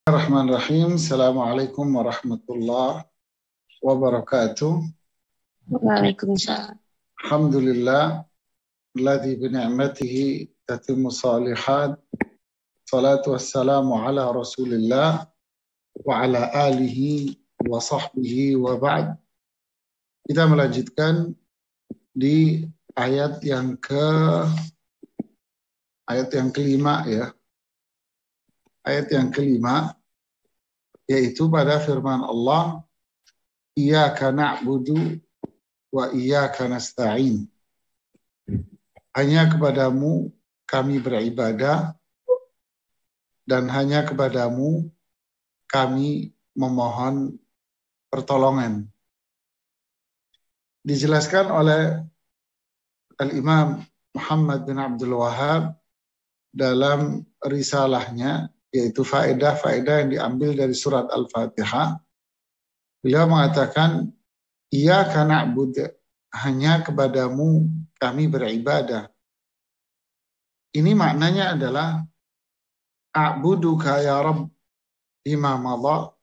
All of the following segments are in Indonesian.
Bismillahirrahmanirrahim. Assalamualaikum warahmatullahi wabarakatuh. Waalaikumsalam. Alhamdulillah alladzi bi ni'matihi tatimmu shalihat. Salatu wassalamu ala Rasulillah wa ala alihi wa sahbihi wa ba'd. Kita melanjutkan di ayat yang kelima ya. Ayat yang kelima yaitu pada firman Allah, Iyyaka na'budu wa iyyaka nasta'in. Hanya kepadamu kami beribadah dan hanya kepadamu kami memohon pertolongan. Dijelaskan oleh Al-Imam Muhammad bin Abdul Wahhab dalam risalahnya, yaitu faedah-faedah yang diambil dari surat Al-Fatihah. Beliau mengatakan, Iyyaka na'budu, hanya kepadamu kami beribadah. Ini maknanya adalah a'buduka ya Rabb bima madha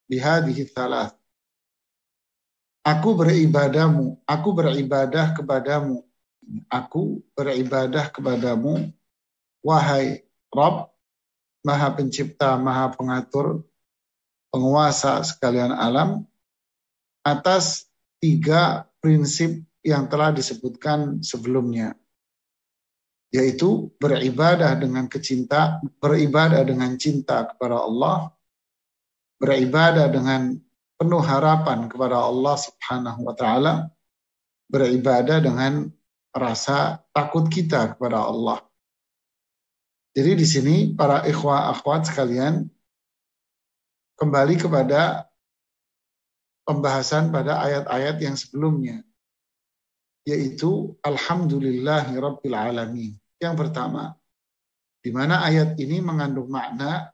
bihadhihi thalath. Aku beribadah kepadamu, wahai Rabb, Maha Pencipta, Maha Pengatur, Penguasa sekalian alam, atas 3 prinsip yang telah disebutkan sebelumnya, yaitu beribadah dengan cinta kepada Allah, beribadah dengan penuh harapan kepada Allah Subhanahu wa taala, beribadah dengan rasa takut kita kepada Allah. Jadi di sini para ikhwah akhwat sekalian, kembali kepada pembahasan pada ayat-ayat yang sebelumnya, yaitu Alhamdulillahi Rabbil Alamin. Yang pertama, di mana ayat ini mengandung makna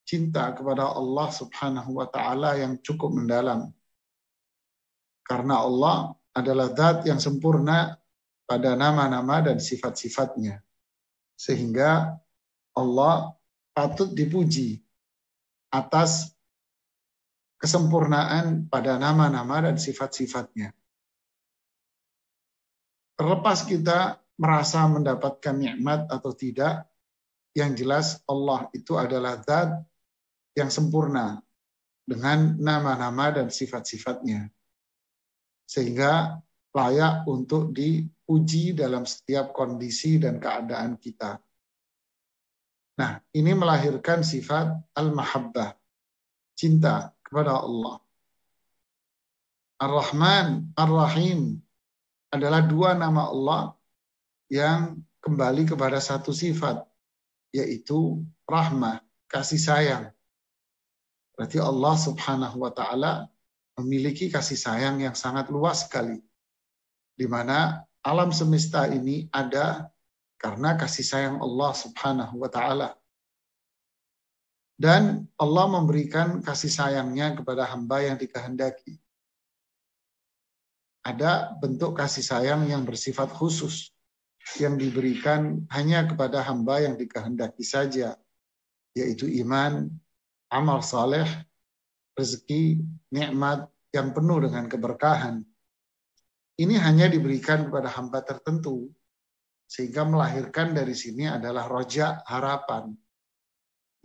cinta kepada Allah Subhanahu wa taala yang cukup mendalam. Karena Allah adalah zat yang sempurna pada nama-nama dan sifat-sifatnya. Sehingga Allah patut dipuji atas kesempurnaan pada nama-nama dan sifat-sifatnya. Terlepas kita merasa mendapatkan nikmat atau tidak, yang jelas Allah itu adalah zat yang sempurna dengan nama-nama dan sifat-sifatnya. Sehingga layak untuk dipuji dalam setiap kondisi dan keadaan kita. Nah, ini melahirkan sifat al-mahabbah, cinta kepada Allah. Ar-Rahman, Ar-Rahim adalah 2 nama Allah yang kembali kepada satu sifat, yaitu rahmah, kasih sayang. Berarti Allah Subhanahu wa taala memiliki kasih sayang yang sangat luas sekali, di mana alam semesta ini ada karena kasih sayang Allah Subhanahu wa taala. Dan Allah memberikan kasih sayangnya kepada hamba yang dikehendaki. Ada bentuk kasih sayang yang bersifat khusus, yang diberikan hanya kepada hamba yang dikehendaki saja, yaitu iman, amal saleh, rezeki, nikmat yang penuh dengan keberkahan. Ini hanya diberikan kepada hamba tertentu, sehingga melahirkan dari sini adalah roja, harapan.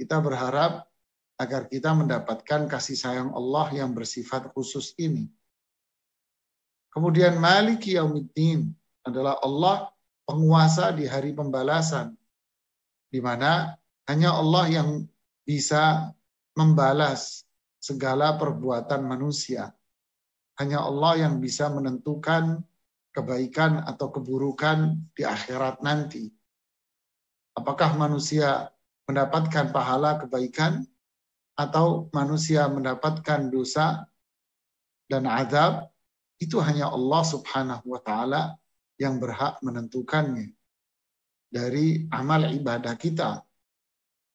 Kita berharap agar kita mendapatkan kasih sayang Allah yang bersifat khusus ini. Kemudian Maliki Yaumiddin adalah Allah penguasa di hari pembalasan, di mana hanya Allah yang bisa membalas segala perbuatan manusia. Hanya Allah yang bisa menentukan kebaikan atau keburukan di akhirat nanti. Apakah manusia mendapatkan pahala kebaikan atau manusia mendapatkan dosa dan azab, itu hanya Allah Subhanahu wa taala yang berhak menentukannya dari amal ibadah kita.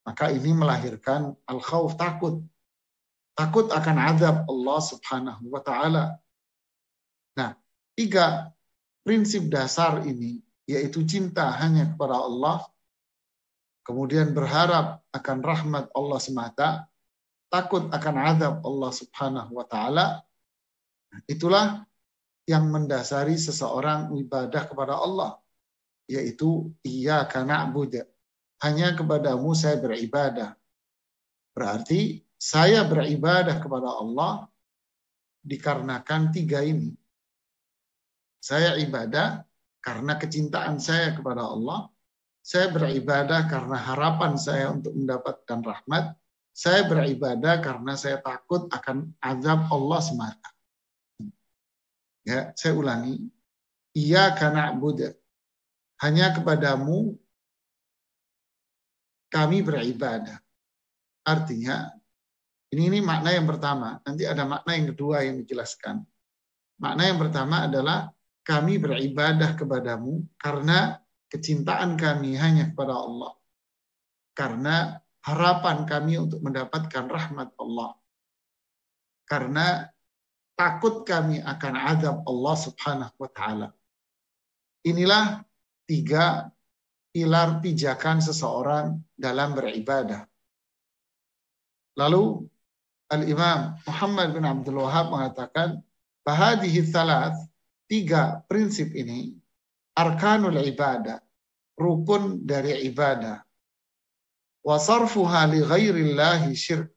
Maka ini melahirkan al-khauf, takut akan azab Allah Subhanahu wa taala. Nah, 3 prinsip dasar ini, yaitu cinta hanya kepada Allah, kemudian berharap akan rahmat Allah semata, takut akan azab Allah Subhanahu wa taala, itulah yang mendasari seseorang ibadah kepada Allah, yaitu iyyaka na'budu, hanya kepadamu saya beribadah. Berarti saya beribadah kepada Allah dikarenakan tiga ini. Saya ibadah karena kecintaan saya kepada Allah. Saya beribadah karena harapan saya untuk mendapatkan rahmat. Saya beribadah karena saya takut akan azab Allah semata. Ya, saya ulangi. Iyyaka na'budu, hanya kepadamu kami beribadah. Artinya, ini makna yang pertama. Nanti ada makna yang kedua yang dijelaskan. Makna yang pertama adalah kami beribadah kepadamu karena kecintaan kami hanya kepada Allah. Karena harapan kami untuk mendapatkan rahmat Allah. Karena takut kami akan azab Allah Subhanahu wa taala. Inilah tiga pilar pijakan seseorang dalam beribadah. Lalu Al-Imam Muhammad bin Abdul Wahab mengatakan, bahadihi thalath, tiga prinsip ini, arkanul ibadah, rukun dari ibadah. Wa sarfuha li ghairillahi syirk,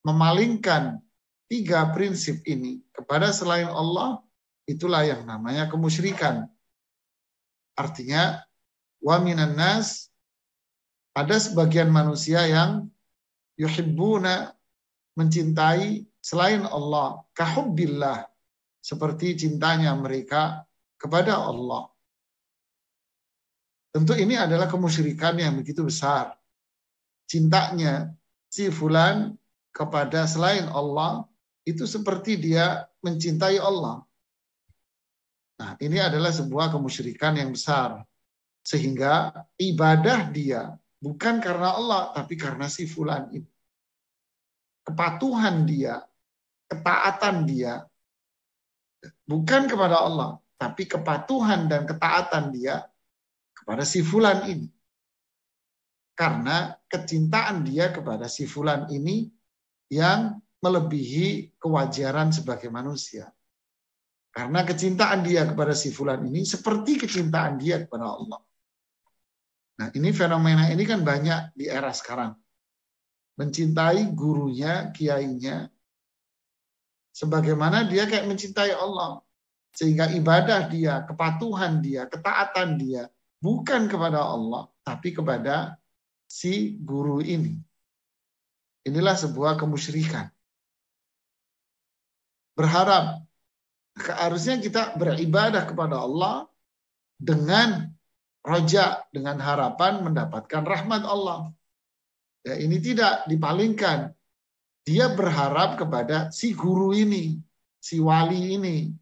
memalingkan tiga prinsip ini kepada selain Allah, itulah yang namanya kemusyrikan. Artinya, wa minan nas, ada sebagian manusia yang yuhibbuna, mencintai selain Allah, kahubbillah, seperti cintanya mereka kepada Allah. Tentu ini adalah kemusyrikan yang begitu besar. Cintanya si fulan kepada selain Allah itu seperti dia mencintai Allah. Nah, ini adalah sebuah kemusyrikan yang besar. Sehingga ibadah dia bukan karena Allah, tapi karena si fulan itu. Kepatuhan dia, ketaatan dia, bukan kepada Allah, tapi kepatuhan dan ketaatan dia kepada si fulan ini. Karena kecintaan dia kepada si fulan ini yang melebihi kewajaran sebagai manusia. Karena kecintaan dia kepada si fulan ini seperti kecintaan dia kepada Allah. Nah, ini fenomena ini kan banyak di era sekarang. Mencintai gurunya, kiainya, sebagaimana dia kayak mencintai Allah. Sehingga ibadah dia, kepatuhan dia, ketaatan dia, bukan kepada Allah, tapi kepada si guru ini. Inilah sebuah kemusyrikan. Berharap, harusnya kita beribadah kepada Allah dengan roja, dengan harapan mendapatkan rahmat Allah. Ya, ini tidak dipalingkan. Dia berharap kepada si guru ini, si wali ini,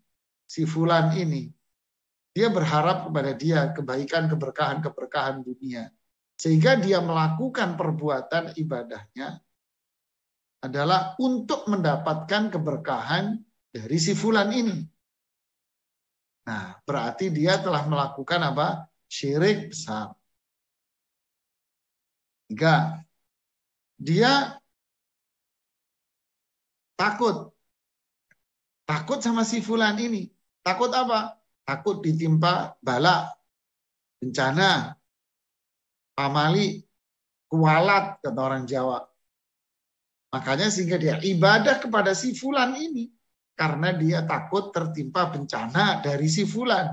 si fulan ini. Dia berharap kepada dia kebaikan, keberkahan dunia. Sehingga dia melakukan perbuatan ibadahnya adalah untuk mendapatkan keberkahan dari si fulan ini. Nah, berarti dia telah melakukan apa? Syirik besar. 3. Dia takut sama si fulan ini. Takut apa? Takut ditimpa bala, bencana, pamali, kualat, kata orang Jawa. Makanya sehingga dia ibadah kepada si fulan ini karena dia takut tertimpa bencana dari si fulan.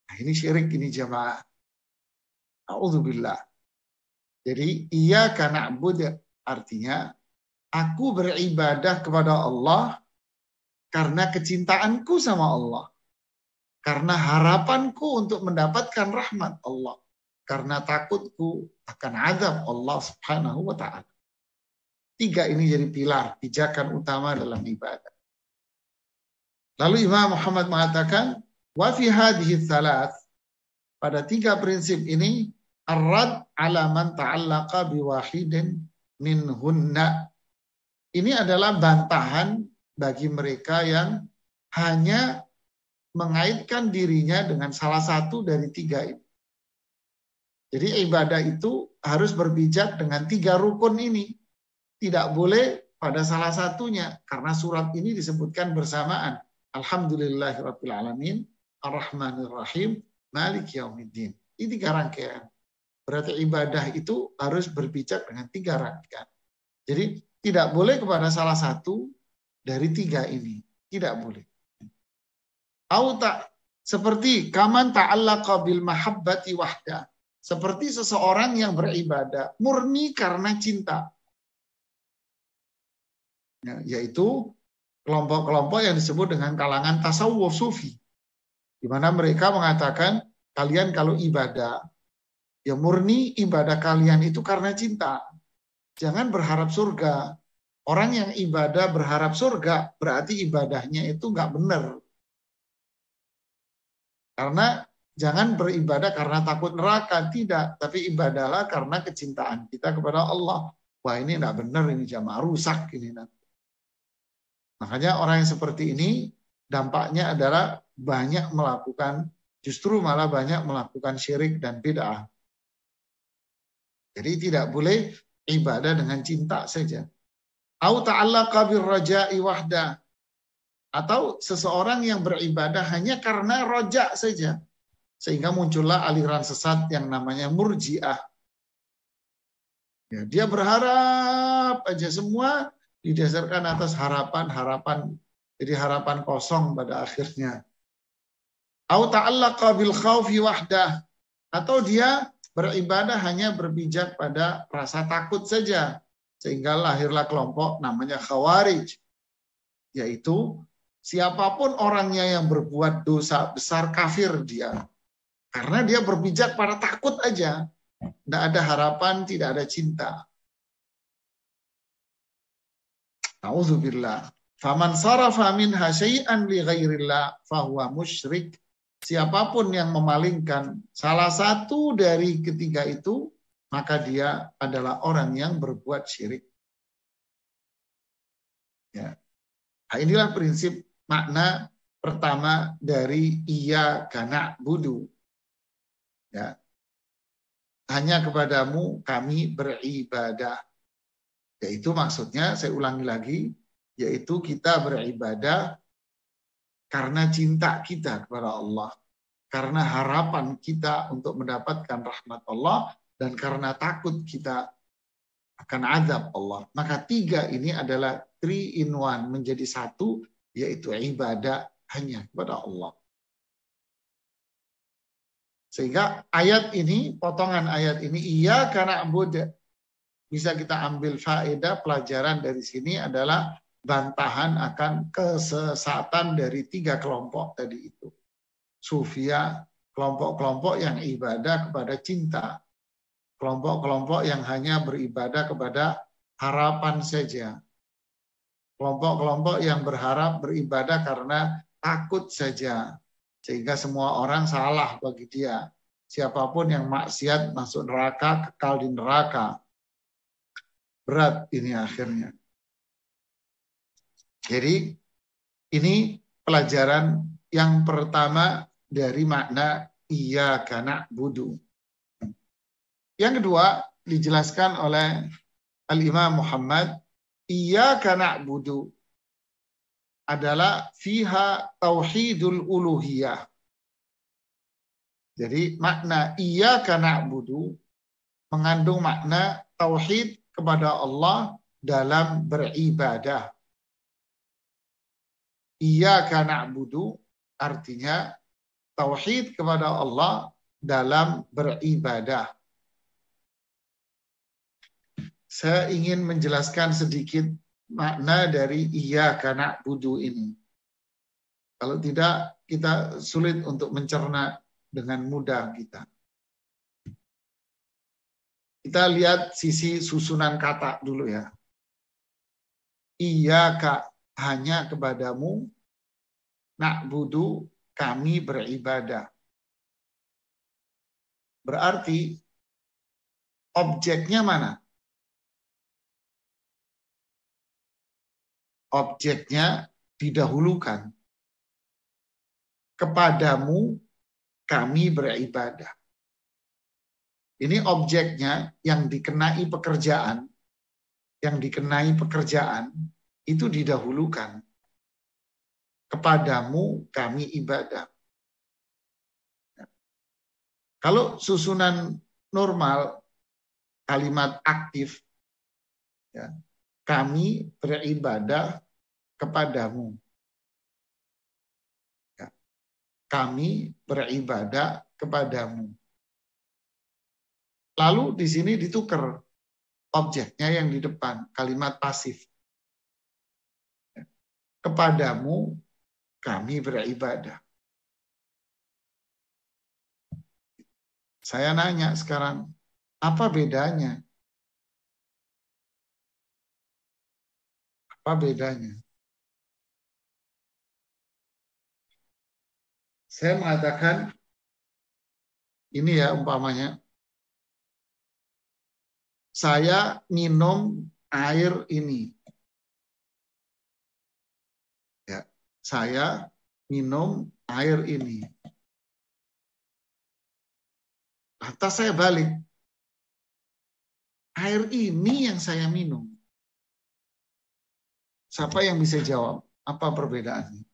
Nah, ini syirik, ini jamaah. A'udzubillah. Jadi iyyaka na'budu artinya aku beribadah kepada Allah karena kecintaanku sama Allah. Karena harapanku untuk mendapatkan rahmat Allah. Karena takutku akan azab Allah Subhanahu wa ta'ala. 3 ini jadi pilar, pijakan utama dalam ibadah. Lalu Imam Muhammad mengatakan, wa fi hadhihi thalath, pada 3 prinsip ini, ar-rad ala man ta'allaqa biwahidin minhunna. Ini adalah bantahan bagi mereka yang hanya mengaitkan dirinya dengan salah satu dari 3 ini. Jadi ibadah itu harus berpijak dengan 3 rukun ini. tidak boleh pada salah satunya karena surat ini disebutkan bersamaan. Alhamdulillahirabbil alamin, Ar-Rahmanir Rahim, Maliki Yaumiddin. Ini 3 rangkaian. Berarti ibadah itu harus berpijak dengan 3 rangkaian. Jadi tidak boleh kepada salah satu dari 3 ini. Tidak boleh. Seperti kaman ta'allaqa bil mahabbati wahda. Seperti seseorang yang beribadah murni karena cinta. Yaitu kelompok-kelompok yang disebut dengan kalangan tasawuf sufi. Di mana mereka mengatakan kalian kalau ibadah, ya murni ibadah kalian itu karena cinta. Jangan berharap surga. Orang yang ibadah berharap surga, berarti ibadahnya itu nggak benar. Karena jangan beribadah karena takut neraka, tidak. Tapi ibadahlah karena kecintaan kita kepada Allah. Wah ini tidak benar, ini jamaah rusak ini. Makanya orang yang seperti ini dampaknya adalah banyak melakukan, justru malah banyak melakukan syirik dan bid'ah. Jadi tidak boleh ibadah dengan cinta saja. Au ta'allaqa birraja'i wahda. Atau seseorang yang beribadah hanya karena roja saja. Sehingga muncullah aliran sesat yang namanya murji'ah. Ya, dia berharap aja, semua didasarkan atas harapan-harapan. Jadi harapan kosong pada akhirnya. Au ta'allaqa bil khaufi wahdah. Atau dia beribadah hanya berpijak pada rasa takut saja. Sehingga lahirlah kelompok namanya Khawarij. Yaitu siapapun orangnya yang berbuat dosa besar, kafir dia. Karena dia berpijak pada takut aja. Tidak ada harapan, tidak ada cinta. Nauzubillah. Faman sarafa minha syai'an li ghairillah fahuwa musyrik. Siapapun yang memalingkan salah satu dari ketiga itu, maka dia adalah orang yang berbuat syirik. Ya. Nah, inilah prinsip makna pertama dari iyyaka na'budu. Ya. Hanya kepadamu kami beribadah. Yaitu maksudnya, saya ulangi lagi, yaitu kita beribadah karena cinta kita kepada Allah. Karena harapan kita untuk mendapatkan rahmat Allah, dan karena takut kita akan azab Allah. Maka 3 ini adalah 3 in 1, menjadi 1, yaitu ibadah hanya kepada Allah. Sehingga ayat ini, potongan ayat ini, iyyaka na'budu, bisa kita ambil faedah pelajaran dari sini adalah bantahan akan kesesatan dari 3 kelompok tadi itu. Sufia, kelompok-kelompok yang ibadah kepada cinta. Kelompok-kelompok yang hanya beribadah kepada harapan saja. Kelompok-kelompok yang berharap beribadah karena takut saja. Sehingga semua orang salah bagi dia. Siapapun yang maksiat masuk neraka, kekal di neraka. Berat ini akhirnya. Jadi ini pelajaran yang pertama dari makna iyyaka na'budu. Yang kedua dijelaskan oleh Al-Imam Muhammad, iyyaka na'budu adalah fiha tauhidul uluhiyah. Jadi makna iyyaka na'budu mengandung makna tauhid kepada Allah dalam beribadah. Iyyaka na'budu artinya tauhid kepada Allah dalam beribadah. Saya ingin menjelaskan sedikit makna dari iyyaka na'budu ini. Kalau tidak, kita sulit untuk mencerna dengan mudah kita. Kita lihat sisi susunan kata dulu ya. Iyyaka, hanya kepadamu, na'budu, kami beribadah. Berarti objeknya mana? Objeknya didahulukan. Kepadamu kami beribadah. Ini objeknya yang dikenai pekerjaan. yang dikenai pekerjaan itu didahulukan. Kepadamu kami ibadah. Kalau susunan normal, kalimat aktif, ya, kami beribadah kepadamu. Ya, kami beribadah kepadamu. Lalu di sini ditukar objeknya yang di depan, kalimat pasif. Ya, kepadamu kami beribadah. Saya nanya sekarang, apa bedanya? Apa bedanya? Saya mengatakan, ini ya umpamanya, saya minum air ini. Ya, saya minum air ini. Lantas saya balik. Air ini yang saya minum. Siapa yang bisa jawab? Apa perbedaannya?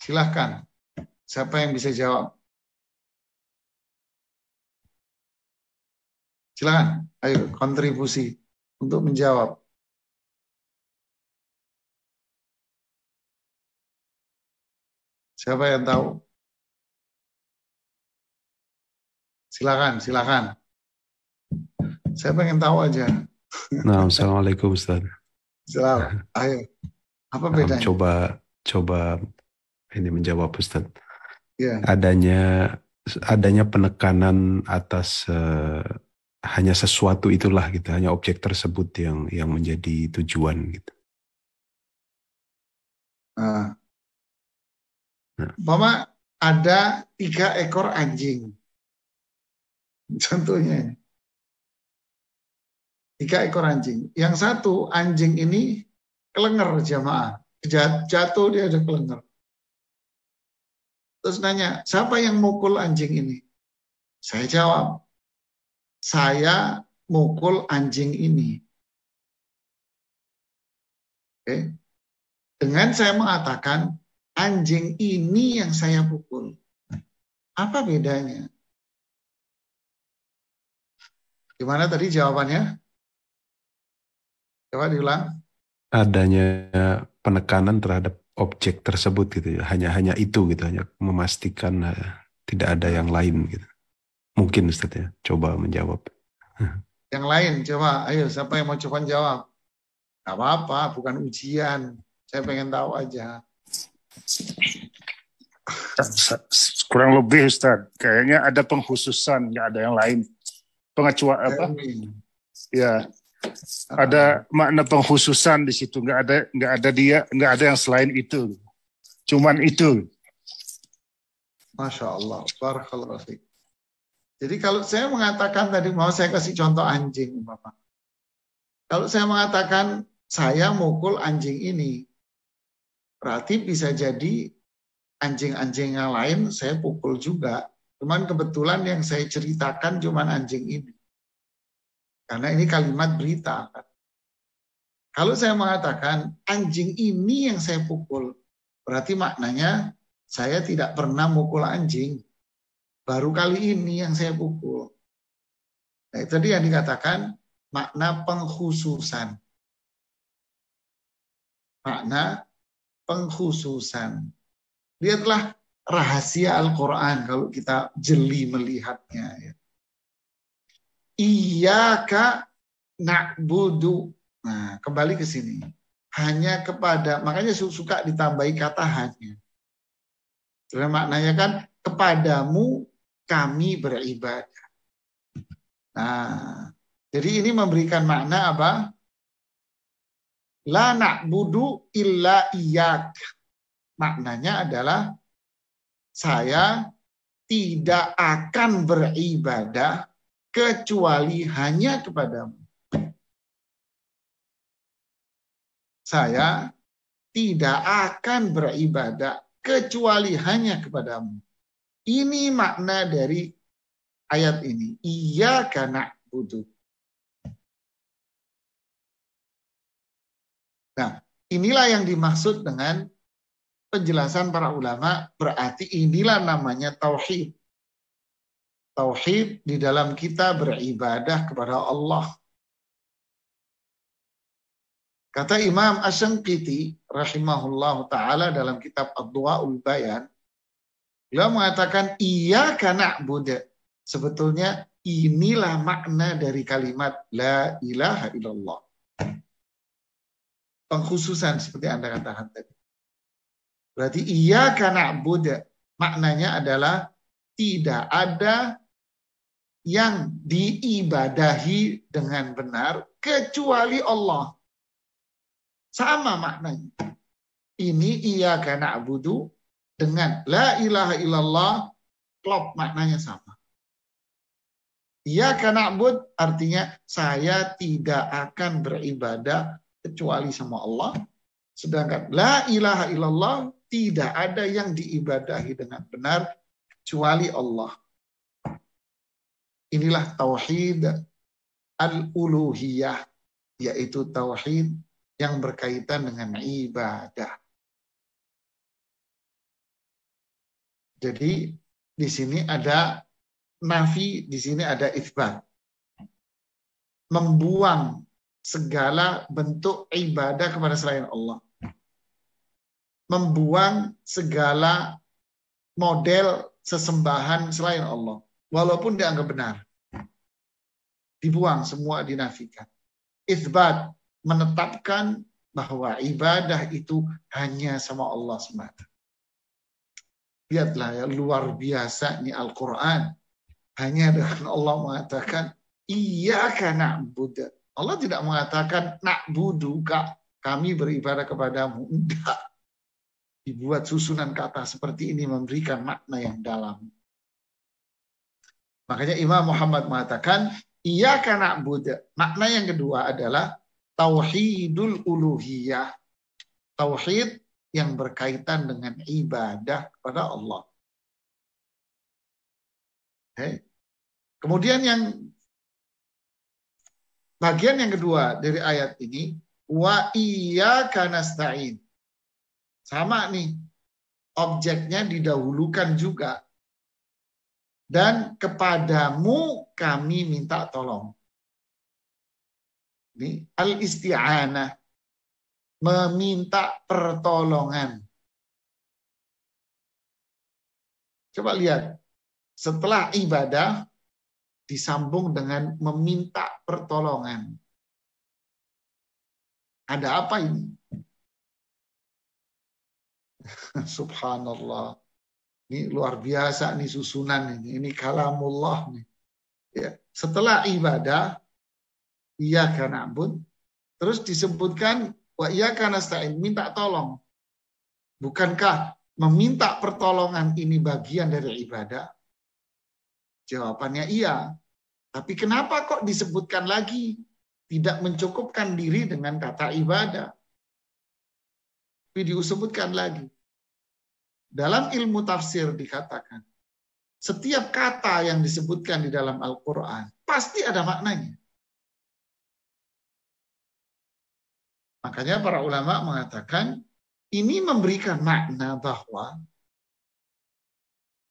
Silahkan. Siapa yang bisa jawab? Silahkan. Ayo, kontribusi untuk menjawab. Siapa yang tahu? Silakan, silakan. Saya pengen tahu aja. Nah, Assalamualaikum Ustaz. Selamat. Ayo. Apa bedanya? Coba ini menjawab Ustaz. Ya. Adanya penekanan atas hanya sesuatu itulah gitu, hanya objek tersebut yang menjadi tujuan gitu. Mama ada 3 ekor anjing. Contohnya 3 ekor anjing. Yang satu anjing ini kelenger jamaah. Jatuh dia udah kelenger. Terus nanya, siapa yang mukul anjing ini? Saya jawab, saya mukul anjing ini. Oke. Dengan saya mengatakan, anjing ini yang saya pukul. Apa bedanya? Gimana tadi jawabannya? Coba diulang. Adanya penekanan terhadap objek tersebut gitu ya, hanya itu gitu, hanya memastikan tidak ada yang lain gitu. Mungkin Ustaz ya, coba menjawab. Yang lain coba, ayo siapa yang mau coba jawab? Gak apa-apa, bukan ujian. Saya pengen tahu aja. Kurang lebih Ustaz, kayaknya ada pengkhususan, nggak ada yang lain. Pengecualian apa? Ya, ada makna pengkhususan di situ, nggak ada yang selain itu. Cuman itu. Masya Allah, barakallahu fiik. Jadi kalau saya mengatakan tadi, mau saya kasih contoh anjing, Bapak. Kalau saya mengatakan saya mukul anjing ini, berarti bisa jadi anjing-anjing yang lain saya pukul juga. Cuman kebetulan yang saya ceritakan cuman anjing ini. Karena ini kalimat berita. Kalau saya mengatakan anjing ini yang saya pukul, berarti maknanya saya tidak pernah mukul anjing. Baru kali ini yang saya pukul. Nah, itu tadi yang dikatakan makna pengkhususan. Makna pengkhususan. Lihatlah rahasia Al-Quran kalau kita jeli melihatnya. Ya. Iyyaka na'budu. Nah, kembali ke sini. Hanya kepada, makanya suka ditambahi kata hanya. Karena maknanya kan kepadamu kami beribadah. Nah, jadi ini memberikan makna apa? La na'budu illa iyyak. Maknanya adalah saya tidak akan beribadah kecuali hanya kepadamu. Saya tidak akan beribadah kecuali hanya kepadamu. Ini makna dari ayat ini. Iyyaka na'budu. Nah, inilah yang dimaksud dengan penjelasan para ulama, berarti inilah namanya tauhid. Tauhid di dalam kita beribadah kepada Allah. Kata Imam Asy-Syanqiti rahimahullah ta'ala dalam kitab Ad-Du'aul Bayan, beliau mengatakan iyyaka na'budu. Sebetulnya inilah makna dari kalimat la ilaha illallah. Pengkhususan seperti Anda katakan tadi. Berarti iyyaka na'budu maknanya adalah tidak ada yang diibadahi dengan benar kecuali Allah. Sama maknanya. Ini iyyaka na'budu dengan la ilaha illallah, klop maknanya sama. Iyyaka na'bud artinya saya tidak akan beribadah kecuali sama Allah. Sedangkan la ilaha illallah tidak ada yang diibadahi dengan benar kecuali Allah. Inilah tauhid al-uluhiyah, yaitu tauhid yang berkaitan dengan ibadah. Jadi di sini ada nafi, di sini ada itsbat. Membuang segala bentuk ibadah kepada selain Allah. Membuang segala model sesembahan selain Allah. Walaupun dianggap benar. Dibuang, semua dinafikan. Itsbat, menetapkan bahwa ibadah itu hanya sama Allah semata. Lihatlah ya, luar biasa nih Al-Quran. Hanya dengan Allah mengatakan, iyyaka na'budu. Allah tidak mengatakan, na'budu, kami beribadah kepadamu. Enggak. Dibuat susunan kata seperti ini memberikan makna yang dalam. Makanya Imam Muhammad mengatakan, iyyaka na'budu. Makna yang kedua adalah tauhidul uluhiyah. Tauhid yang berkaitan dengan ibadah kepada Allah. Okay. Kemudian yang bagian yang kedua dari ayat ini, wa iyyaka nasta'in. Sama nih, objeknya didahulukan juga. Dan kepadamu kami minta tolong. Ini al-isti'anah, meminta pertolongan. Coba lihat, setelah ibadah disambung dengan meminta pertolongan. Ada apa ini? Subhanallah. Ini luar biasa nih susunan ini. Ini kalamullah nih. Ya, setelah ibadah, iyyaka na'bud, terus disebutkan wa iyyaka nasta'in, minta tolong. Bukankah meminta pertolongan ini bagian dari ibadah? Jawabannya iya. Tapi kenapa kok disebutkan lagi? Tidak mencukupkan diri dengan kata ibadah. Tapi disebutkan lagi. Dalam ilmu tafsir dikatakan, setiap kata yang disebutkan di dalam Al-Quran pasti ada maknanya. Makanya para ulama mengatakan, ini memberikan makna bahwa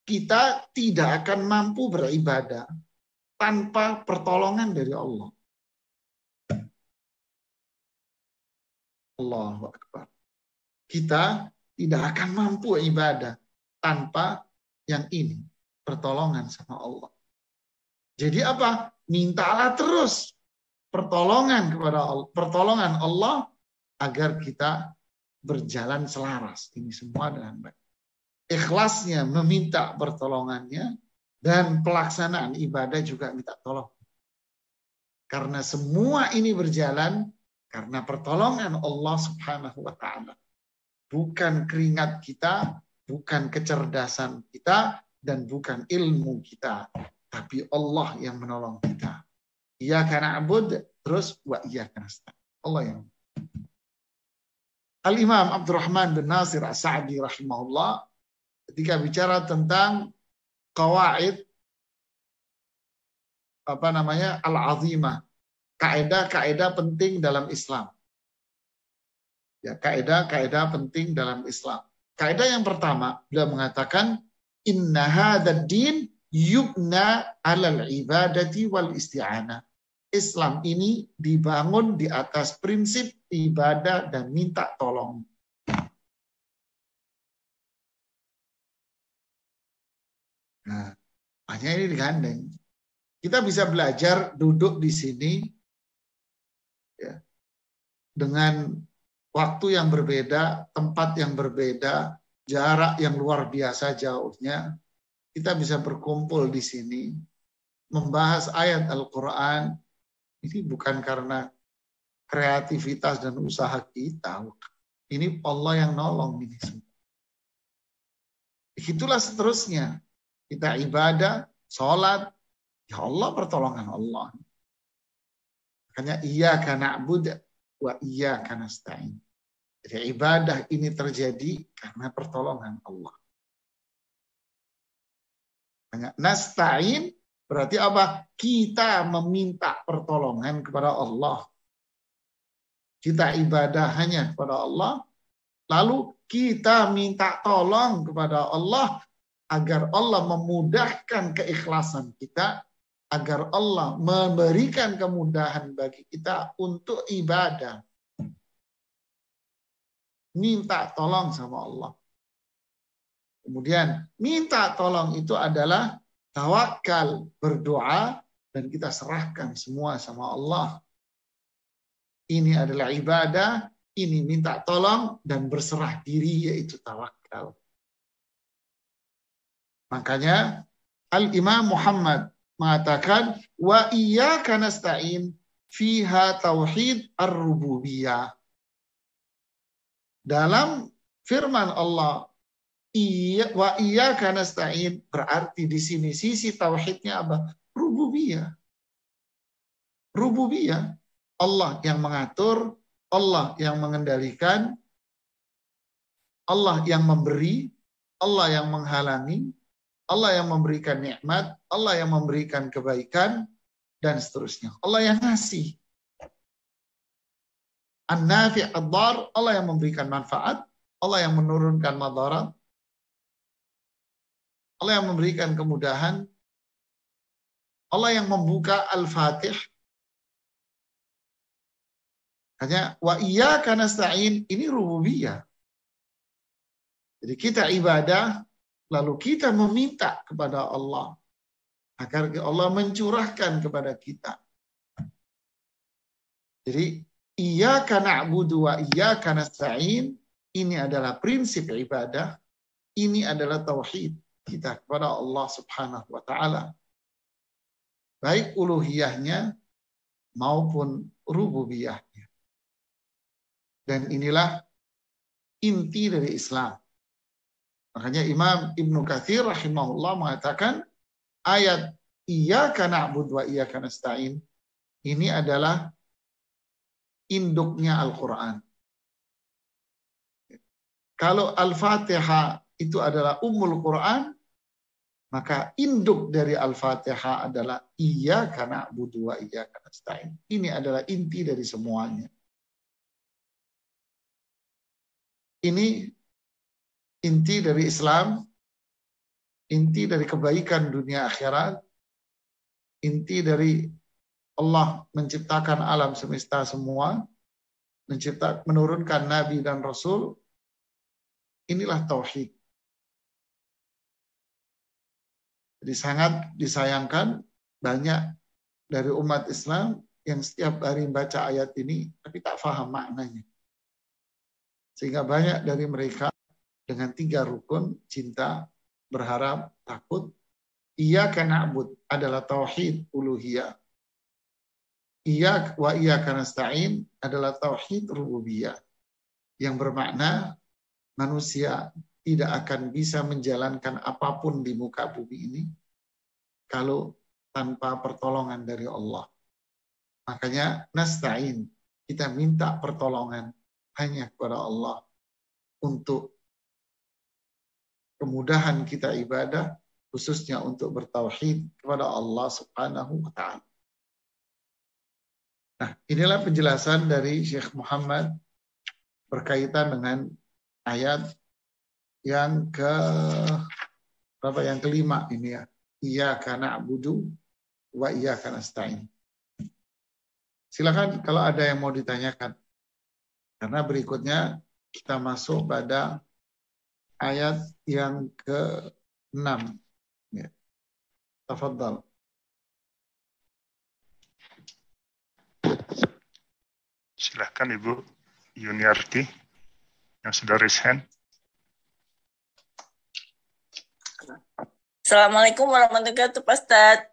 kita tidak akan mampu beribadah tanpa pertolongan dari Allah. Allahu Akbar. Kita tidak akan mampu ibadah tanpa yang ini, pertolongan sama Allah. Jadi apa? Mintalah terus pertolongan kepada Allah, pertolongan Allah agar kita berjalan selaras. Ini semua dengan baik. Ikhlasnya meminta pertolongannya dan pelaksanaan ibadah juga minta tolong. Karena semua ini berjalan karena pertolongan Allah Subhanahu wa taala. Bukan keringat kita, bukan kecerdasan kita, dan bukan ilmu kita. Tapi Allah yang menolong kita. Iyyaka na'bud, terus wa iyyaka nasta'in. Allah yang. Al-Imam Abdurrahman bin Nasir As-Sa'di rahimahullah ketika bicara tentang qawaid al-azimah, kaidah-kaidah penting dalam Islam. Ya, kaidah penting dalam Islam. Kaidah yang pertama, beliau mengatakan inna hadzal din yubna 'alal ibadati wal isti'anah. Islam ini dibangun di atas prinsip ibadah dan minta tolong. Nah, hanya ini digandeng. Kita bisa belajar duduk di sini ya, dengan waktu yang berbeda, tempat yang berbeda, jarak yang luar biasa jauhnya. Kita bisa berkumpul di sini, membahas ayat Al-Quran. Ini bukan karena kreativitas dan usaha kita. Ini Allah yang nolong ini semua. Begitulah seterusnya. Kita ibadah, sholat, ya Allah pertolongan Allah. Makanya iyyaka na'budu wa iyyaka nasta'in. Jadi ibadah ini terjadi karena pertolongan Allah. Makanya nasta'in berarti apa? Kita meminta pertolongan kepada Allah. Kita ibadah hanya kepada Allah. Lalu kita minta tolong kepada Allah agar Allah memudahkan keikhlasan kita, agar Allah memberikan kemudahan bagi kita untuk ibadah. Minta tolong sama Allah. Kemudian minta tolong itu adalah tawakal, berdoa, dan kita serahkan semua sama Allah. Ini adalah ibadah, ini minta tolong, dan berserah diri, yaitu tawakal. Makanya Al-Imam Muhammad mengatakan, wa iyyaka nasta'in fiha tauhid ar-rububiyah. Dalam firman Allah, wa iyyaka nasta'in berarti di sini sisi tauhidnya apa? Rububiyah. Rububiyah. Allah yang mengatur, Allah yang mengendalikan, Allah yang memberi, Allah yang menghalangi, Allah yang memberikan nikmat, Allah yang memberikan kebaikan, dan seterusnya. Allah yang ngasih. An-nafi' ad-dar, Allah yang memberikan manfaat, Allah yang menurunkan madarat, Allah yang memberikan kemudahan, Allah yang membuka Al-Fatih. Hanya wa iyyaka nasta'in, ini rububiyah. Jadi kita ibadah, lalu kita meminta kepada Allah agar Allah mencurahkan kepada kita. Jadi iyyaka na'budu wa iyyaka nasta'in, ini adalah prinsip ibadah, ini adalah tauhid kita kepada Allah Subhanahu wa taala. Baik uluhiyahnya maupun rububiyahnya. Dan inilah inti dari Islam. Makanya Imam Ibnu Katsir rahimahullah mengatakan ayat iyyaka na'budu wa iyyaka nasta'in ini adalah induknya Al-Quran. Kalau Al-Fatihah itu adalah ummul Quran, maka induk dari Al-Fatihah adalah iyyaka na'budu wa iyyaka nasta'in. Ini adalah inti dari semuanya. Ini inti dari Islam, inti dari kebaikan dunia akhirat, inti dari Allah menciptakan alam semesta semua, menurunkan Nabi dan Rasul. Inilah tauhid. Jadi sangat disayangkan banyak dari umat Islam yang setiap hari membaca ayat ini tapi tak faham maknanya. Sehingga banyak dari mereka dengan 3 rukun, cinta, berharap, takut. Iyyaka na'bud adalah tauhid uluhiyah. Wa iyyaka nasta'in adalah tauhid rububiyah. Yang bermakna manusia tidak akan bisa menjalankan apapun di muka bumi ini kalau tanpa pertolongan dari Allah. Makanya nasta'in, kita minta pertolongan hanya kepada Allah untuk kemudahan kita ibadah, khususnya untuk bertauhid kepada Allah Subhanahu wa taala. Nah, inilah penjelasan dari Syekh Muhammad berkaitan dengan ayat yang kelima ini ya. Iyyaka na'budu wa iyyaka nasta'in. Silakan kalau ada yang mau ditanyakan. Karena berikutnya kita masuk pada ayat yang ke-6. Ya. Tafadhal. Silahkan Ibu Yuniarti yang sudah raise hand. Assalamualaikum warahmatullahi wabarakatuh, Pak Ustadz.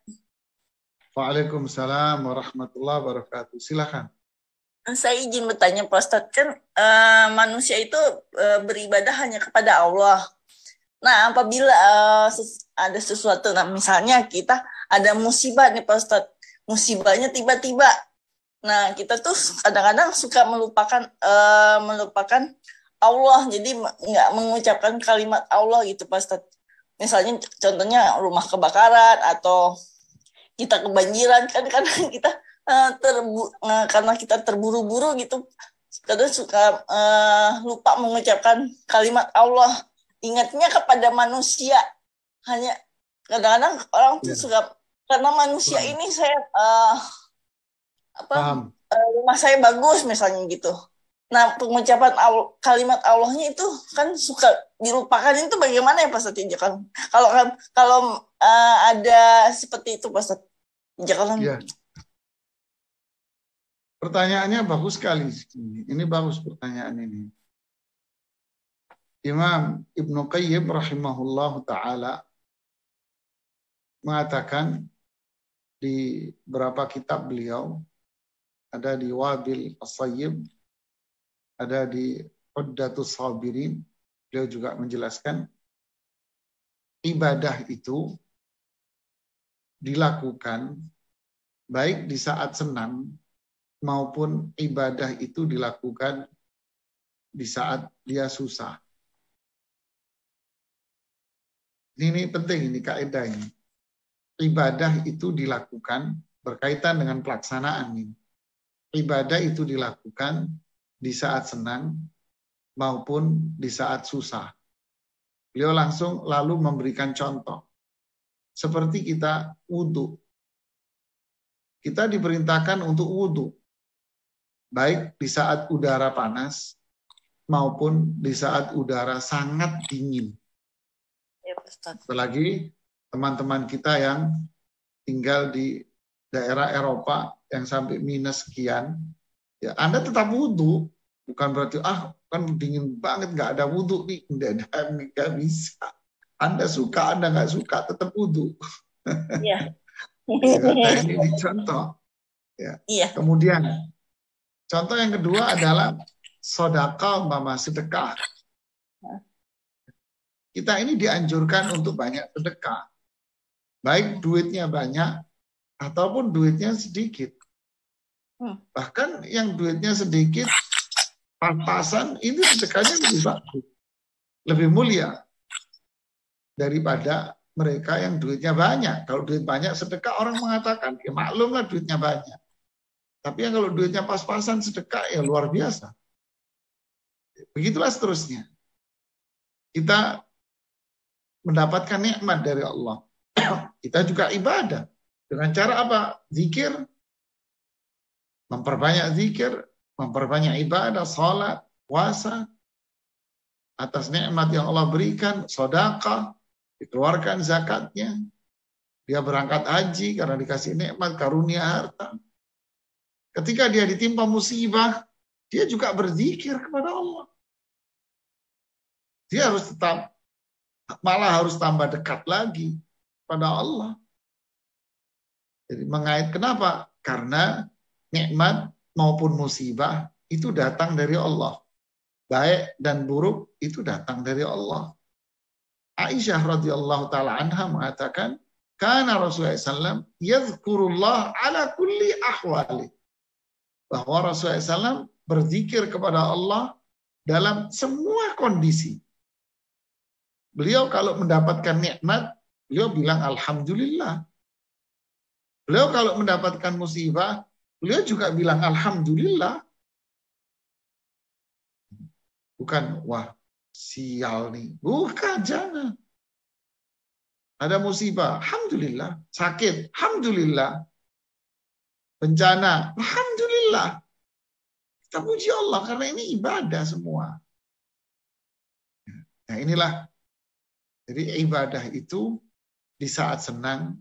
Waalaikumsalam warahmatullahi wabarakatuh. Silakan. Saya izin bertanya, Pak Ustadz, kan manusia itu beribadah hanya kepada Allah. Nah, apabila ada sesuatu, nah misalnya kita ada musibah nih Pak Ustadz, musibahnya tiba-tiba. Nah, kita tuh kadang-kadang suka melupakan Allah, jadi nggak mengucapkan kalimat Allah gitu Pak Ustadz. Misalnya contohnya rumah kebakaran atau kita kebanjiran, kan kadang kita karena kita terburu-buru gitu, kadang suka lupa mengucapkan kalimat Allah, ingatnya kepada manusia. Hanya kadang-kadang orang tuh suka, karena manusia ini saya rumah saya bagus misalnya gitu. Nah, pengucapan kalimat Allahnya itu kan suka dilupakan, itu bagaimana ya Pak Ustadz? Kalau ada seperti itu Pak Ustadz. Ya. Pertanyaannya bagus sekali. Ini bagus pertanyaan ini. Imam Ibnu Qayyim rahimahullah ta'ala mengatakan di beberapa kitab beliau, ada di Wabil As-Sayyib, ada di Uddatus Sabirin, beliau juga menjelaskan ibadah itu dilakukan baik di saat senang maupun ibadah itu dilakukan di saat dia susah. Ini penting, ini kaidah ini. Ibadah itu dilakukan berkaitan dengan pelaksanaan ini. Ibadah itu dilakukan di saat senang maupun di saat susah. Beliau langsung lalu memberikan contoh. Seperti kita wudhu. Kita diperintahkan untuk wudhu. Baik di saat udara panas maupun di saat udara sangat dingin. Apalagi teman-teman kita yang tinggal di daerah Eropa yang sampai minus sekian, ya Anda tetap wudhu. Bukan berarti kan dingin banget nggak ada wudhu nih, nggak bisa. Anda suka, Anda nggak suka, tetap wudhu. Iya. Nah, ini contoh. Ya. Iya. Kemudian contoh yang kedua adalah sedekah, sedekah. Kita ini dianjurkan untuk banyak sedekah. Baik duitnya banyak ataupun duitnya sedikit. Bahkan yang duitnya sedikit, pas-pasan, ini sedekahnya lebih bagus. Lebih mulia daripada mereka yang duitnya banyak. Kalau duit banyak sedekah, orang mengatakan, ya maklumlah duitnya banyak. Tapi yang kalau duitnya pas-pasan sedekah, ya luar biasa. Begitulah seterusnya. Kita mendapatkan nikmat dari Allah. Kita juga ibadah. Dengan cara apa? Zikir. Memperbanyak zikir. Memperbanyak ibadah, salat, puasa. Atas nikmat yang Allah berikan, sedekah. Dikeluarkan zakatnya. Dia berangkat haji karena dikasih nikmat, karunia harta. Ketika dia ditimpa musibah, dia juga berzikir kepada Allah. Dia harus tetap, malah harus tambah dekat lagi pada Allah. Jadi mengait, kenapa? Karena nikmat maupun musibah itu datang dari Allah. Baik dan buruk itu datang dari Allah. Aisyah radhiyallahu taala anha mengatakan, "Kana Rasulullah SAW yadhkurullah ala kulli ahwali." Bahwa Rasulullah SAW berzikir kepada Allah dalam semua kondisi. Beliau kalau mendapatkan nikmat, beliau bilang alhamdulillah. Beliau kalau mendapatkan musibah, beliau juga bilang alhamdulillah. Bukan, wah sial nih. Bukan, jangan. Ada musibah, alhamdulillah. Sakit, alhamdulillah. Bencana, alhamdulillah. Kita puji Allah karena ini ibadah semua. Nah inilah. Jadi ibadah itu di saat senang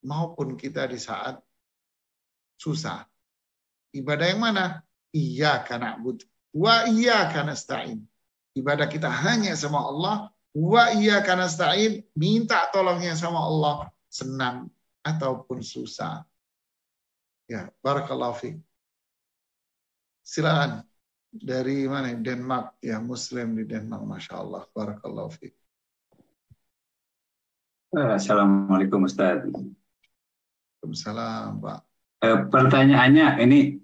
maupun kita di saat susah. Ibadah yang mana? Iyyaka na'budu wa iyyaka nasta'in. Ibadah kita hanya sama Allah. Wa iyyaka nasta'in, minta tolongnya sama Allah, senang ataupun susah. Ya, barakallahu fiik. Silakan. Dari mana? Denmark, ya, Muslim di Denmark, Masya Allah. Barakallahu fiik. Assalamualaikum Ustaz. Waalaikumsalam, Pak. Pertanyaannya ini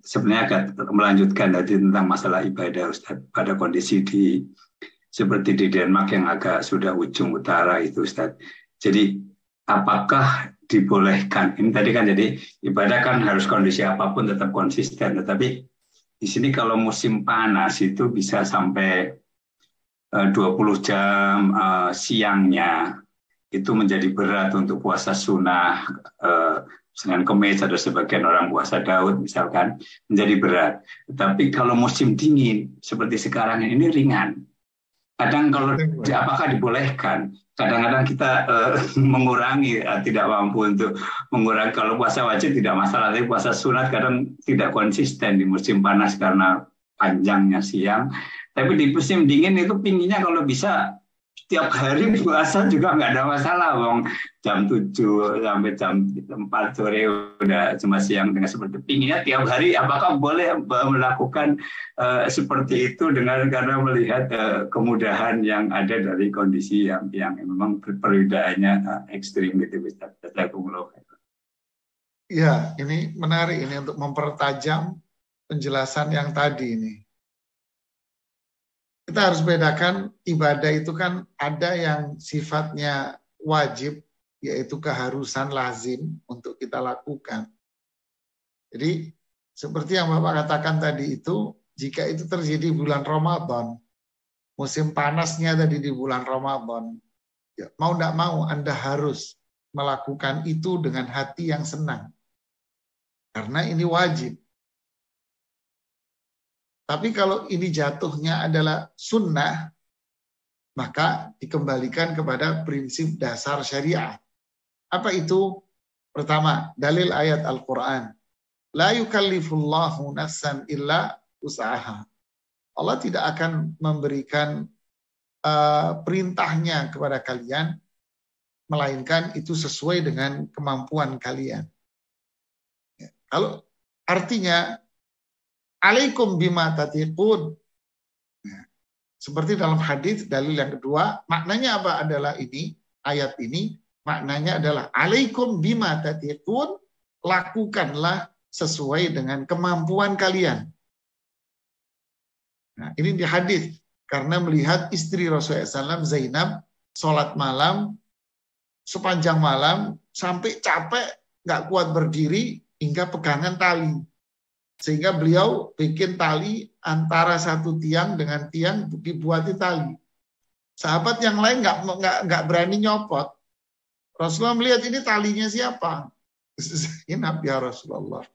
sebenarnya agak melanjutkan tadi tentang masalah ibadah Ustaz, pada kondisi seperti di Denmark yang agak sudah ujung utara itu Ustaz. Jadi apakah dibolehkan, ini tadi kan jadi ibadah kan harus kondisi apapun tetap konsisten, tetapi di sini kalau musim panas itu bisa sampai 20 jam siangnya itu menjadi berat untuk puasa sunnah, Senin Kemis ada sebagian orang puasa Daud misalkan menjadi berat. Tapi kalau musim dingin seperti sekarang ini ringan. Kadang kalau apakah dibolehkan? Kadang-kadang kita mengurangi, tidak mampu untuk mengurangi. Kalau puasa wajib tidak masalah, tapi puasa sunat kadang tidak konsisten di musim panas karena panjangnya siang. Tapi di musim dingin itu pinginnya kalau bisa tiap hari puasa juga nggak ada masalah, Bang. Jam 7 sampai jam 4 sore udah cuma siang dengan seperti pinginnya tiap hari. Apakah boleh melakukan seperti itu karena melihat kemudahan yang ada dari kondisi yang memang perbedaannya ekstrim gitu, Ustaz? Ya, ini menarik ini untuk mempertajam penjelasan yang tadi ini. Kita harus bedakan ibadah itu kan ada yang sifatnya wajib, yaitu keharusan lazim untuk kita lakukan. Jadi seperti yang Bapak katakan tadi itu, jika itu terjadi bulan Ramadan, musim panasnya tadi di bulan Ramadan, ya, mau tidak mau Anda harus melakukan itu dengan hati yang senang. Karena ini wajib. Tapi kalau ini jatuhnya adalah sunnah, maka dikembalikan kepada prinsip dasar syariat. Apa itu? Pertama, dalil ayat Al-Quran. La yukallifullahu nafsan illa usaha. Allah tidak akan memberikan perintahnya kepada kalian, melainkan itu sesuai dengan kemampuan kalian. Ya, kalau artinya, alaikum bima tatiqun. Seperti dalam hadis dalil yang kedua, maknanya apa adalah ini, ayat ini, maknanya adalah alaikum bima tatiqun, lakukanlah sesuai dengan kemampuan kalian. Nah, ini di hadis, karena melihat istri Rasulullah SAW, Zainab, sholat malam, sepanjang malam, sampai capek, nggak kuat berdiri, hingga pegangan tali. Sehingga beliau bikin tali antara satu tiang dengan tiang dibuati tali. Sahabat yang lain nggak berani nyopot. Rasulullah melihat ini talinya siapa? Zainab, ya Rasulullah.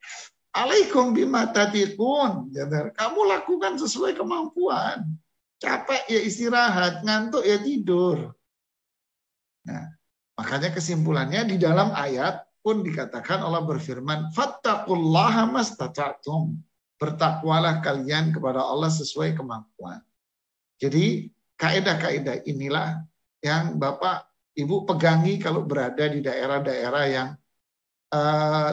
Alaikum bima tatiqun. Kamu lakukan sesuai kemampuan. Capek ya istirahat, ngantuk ya tidur. Nah, makanya kesimpulannya di dalam ayat pun dikatakan Allah berfirman, fattaqullaha mastata'tum. Bertakwalah kalian kepada Allah sesuai kemampuan. Jadi kaidah-kaidah inilah yang Bapak Ibu pegangi kalau berada di daerah-daerah yang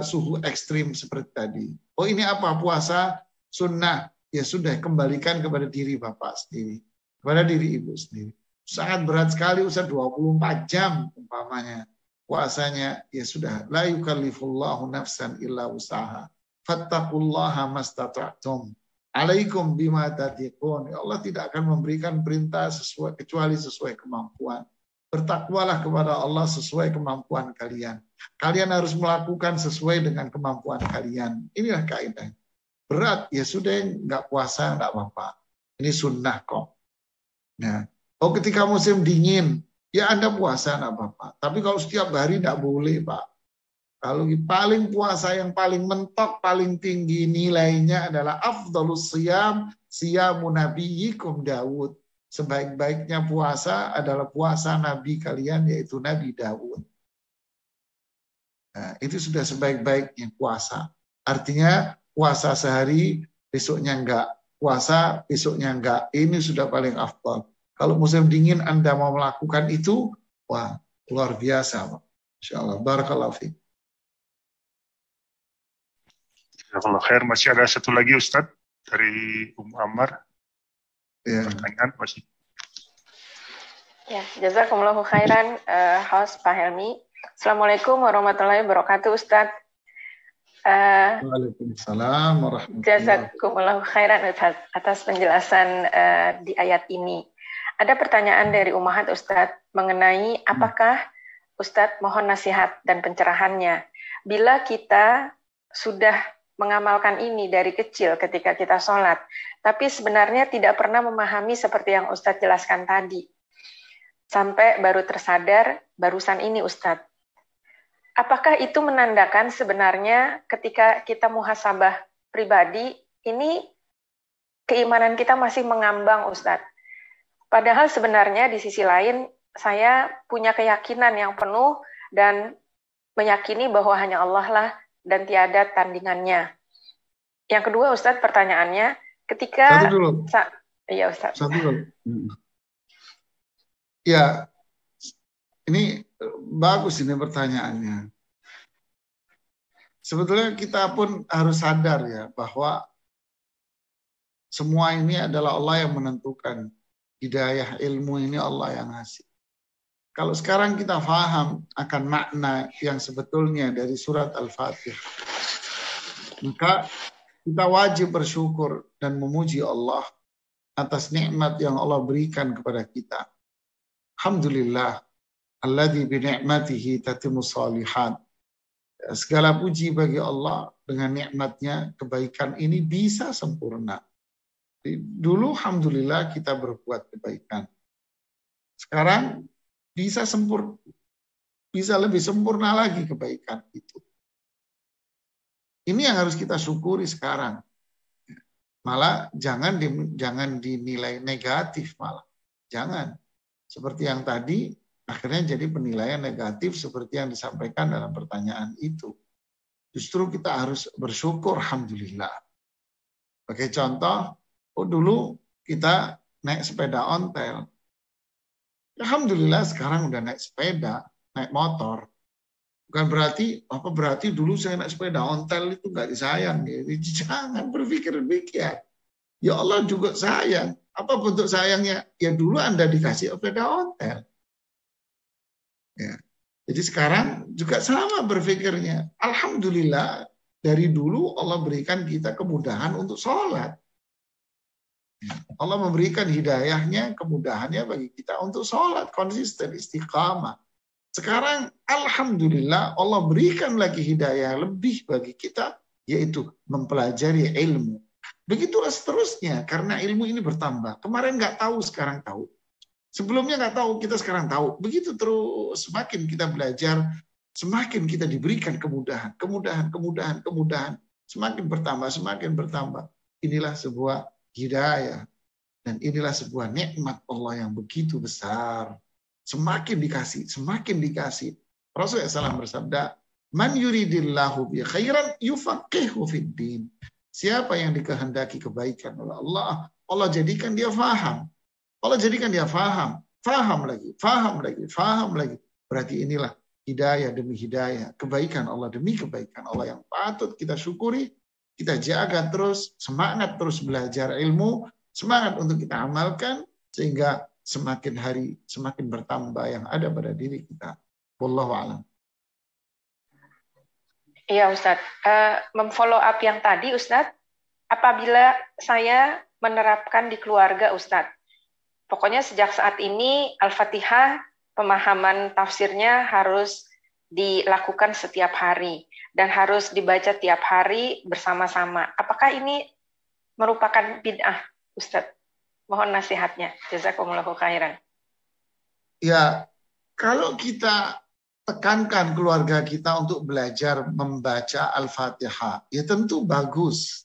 suhu ekstrim seperti tadi. Oh ini apa? Puasa sunnah. Ya sudah, kembalikan kepada diri Bapak sendiri. Kepada diri Ibu sendiri. Sangat berat sekali, Ustaz, 24 jam umpamanya. Puasanya, ya sudah, la yukallifullahu nafsan illa usaha. Fattaqullaha mastata'tum. Alaikum bima tatiqun. Ya Allah tidak akan memberikan perintah kecuali sesuai kemampuan. Bertakwalah kepada Allah sesuai kemampuan kalian. Kalian harus melakukan sesuai dengan kemampuan kalian. Inilah kaidah. Berat, ya sudah, nggak puasa, nggak apa-apa. Ini sunnah kok. Nah, ketika musim dingin, ya Anda puasa nggak apa-apa. Tapi kalau setiap hari nggak boleh, Pak. Kalau paling puasa yang paling mentok, paling tinggi nilainya adalah afdhalus siyam, siyamu nabiyyikum Daud. Sebaik-baiknya puasa adalah puasa Nabi kalian, yaitu Nabi Daud. Nah, itu sudah sebaik-baiknya puasa. Artinya puasa sehari, besoknya enggak. Puasa, besoknya enggak. Ini sudah paling afdal. Kalau musim dingin Anda mau melakukan itu, wah, luar biasa, Pak. Insyaallah. Barakallahu fiik. Kalau khair, masih ada satu lagi Ustadz dari Ammar. Ya. Pertanyaan masih. Ya, jazakumullahu khairan, host Pak Helmi. Assalamualaikum warahmatullahi wabarakatuh, Ustadz. Waalaikumsalam warahmatullahi wabarakatuh. Jazakumullahu khairan atas penjelasan di ayat ini. Ada pertanyaan dari Ummahat Ustadz mengenai apakah Ustadz mohon nasihat dan pencerahannya. Bila kita sudah mengamalkan ini dari kecil ketika kita sholat, tapi sebenarnya tidak pernah memahami seperti yang Ustadz jelaskan tadi. Sampai baru tersadar barusan ini Ustadz. Apakah itu menandakan sebenarnya ketika kita muhasabah pribadi, ini keimanan kita masih mengambang Ustadz. Padahal sebenarnya di sisi lain, saya punya keyakinan yang penuh dan meyakini bahwa hanya Allah lah dan tiada tandingannya. Yang kedua Ustadz, pertanyaannya, ketika... Satu dulu. Iya Ustadz. Satu dulu. Ya, ini bagus ini pertanyaannya. Sebetulnya kita pun harus sadar ya bahwa semua ini adalah Allah yang menentukan. Hidayah ilmu ini Allah yang ngasih. Kalau sekarang kita paham akan makna yang sebetulnya dari surat Al-Fatihah, maka kita wajib bersyukur dan memuji Allah atas nikmat yang Allah berikan kepada kita. Alhamdulillah, alladzi bi ni'matihi tatimmu shalihat. Segala puji bagi Allah, dengan nikmatnya kebaikan ini bisa sempurna. Dulu alhamdulillah kita berbuat kebaikan. Sekarang bisa lebih sempurna lagi kebaikan itu. Ini yang harus kita syukuri sekarang. Malah jangan dinilai negatif malah. Jangan. Seperti yang tadi akhirnya jadi penilaian negatif seperti yang disampaikan dalam pertanyaan itu. Justru kita harus bersyukur alhamdulillah. Sebagai contoh, dulu kita naik sepeda ontel. Alhamdulillah sekarang udah naik sepeda, naik motor. Bukan berarti dulu saya naik sepeda ontel itu nggak disayang. Jangan berpikir demikian. Ya Allah juga sayang. Apa bentuk sayangnya? Ya dulu Anda dikasih sepeda ontel. Ya. Jadi sekarang juga sama berpikirnya. Alhamdulillah dari dulu Allah berikan kita kemudahan untuk sholat. Allah memberikan hidayahnya, kemudahannya bagi kita untuk sholat, konsisten, istiqamah. Sekarang alhamdulillah Allah berikan lagi hidayah lebih bagi kita, yaitu mempelajari ilmu. Begitulah seterusnya, karena ilmu ini bertambah. Kemarin nggak tahu, sekarang tahu. Sebelumnya nggak tahu, kita sekarang tahu. Begitu terus, semakin kita belajar, semakin kita diberikan kemudahan. Semakin bertambah. Inilah sebuah hidayah. Dan inilah sebuah nikmat Allah yang begitu besar. Semakin dikasih. Rasulullah SAW bersabda, Man yuridillahu bi khairan yufaqihu fid din. Siapa yang dikehendaki kebaikan oleh Allah, Allah jadikan dia faham. Faham lagi. Berarti inilah hidayah demi hidayah. Kebaikan Allah demi kebaikan Allah yang patut kita syukuri. Kita jaga terus, semangat terus belajar ilmu, semangat untuk kita amalkan, sehingga semakin hari semakin bertambah yang ada pada diri kita. Wallahu a'lam. Iya Ustadz, memfollow up yang tadi Ustadz, apabila saya menerapkan di keluarga Ustadz, pokoknya sejak saat ini Al-Fatihah, pemahaman tafsirnya harus dilakukan setiap hari dan harus dibaca tiap hari bersama-sama. Apakah ini merupakan bid'ah, Ustadz? Mohon nasihatnya. Jazakumullahu khairan. Ya, kalau kita tekankan keluarga kita untuk belajar membaca Al-Fatihah, ya tentu bagus.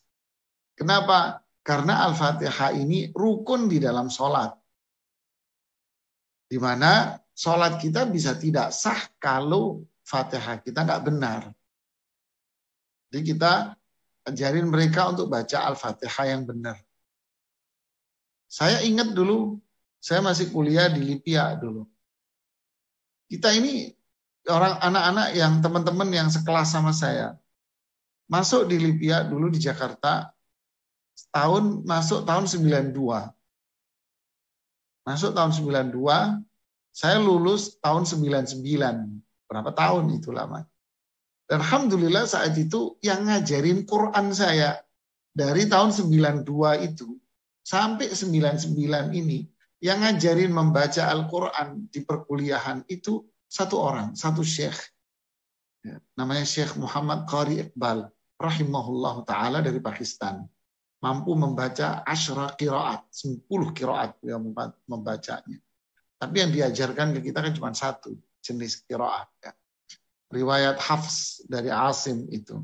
Kenapa? Karena Al-Fatihah ini rukun di dalam sholat. Di mana sholat kita bisa tidak sah kalau Fatihah kita nggak benar. Jadi kita ajarin mereka untuk baca Al-Fatihah yang benar. Saya ingat dulu, saya masih kuliah di Libya dulu. Kita ini orang anak-anak yang teman-teman yang sekelas sama saya. Masuk di Libya dulu di Jakarta, masuk tahun 92. Masuk tahun 92, saya lulus tahun 99. Berapa tahun itu lama. Dan alhamdulillah saat itu yang ngajarin Quran saya dari tahun 92 itu sampai 99 ini, yang ngajarin membaca Al-Quran di perkuliahan itu satu orang, satu syekh. Ya, namanya Syekh Muhammad Qari Iqbal, rahimahullah ta'ala dari Pakistan. Mampu membaca 10 qiraat, 10 qiraat yang membacanya. Tapi yang diajarkan ke kita kan cuma satu jenis qiraat. Ya. Riwayat Hafs dari Asim itu.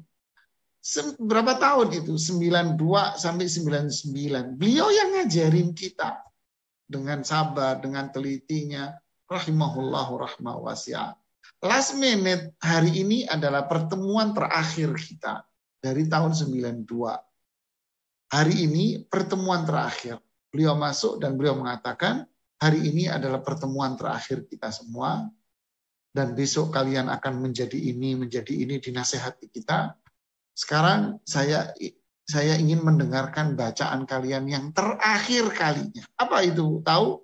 Berapa tahun itu? 92 sampai 99. Beliau yang ngajarin kita dengan sabar, dengan telitinya. Rahimahullahu rahmah wasi'ah. Last minute hari ini adalah pertemuan terakhir kita dari tahun 92. Hari ini pertemuan terakhir. Beliau masuk dan beliau mengatakan, hari ini adalah pertemuan terakhir kita semua. Dan besok kalian akan menjadi ini dinasehati kita. Sekarang saya ingin mendengarkan bacaan kalian yang terakhir kalinya. Apa itu? Tahu?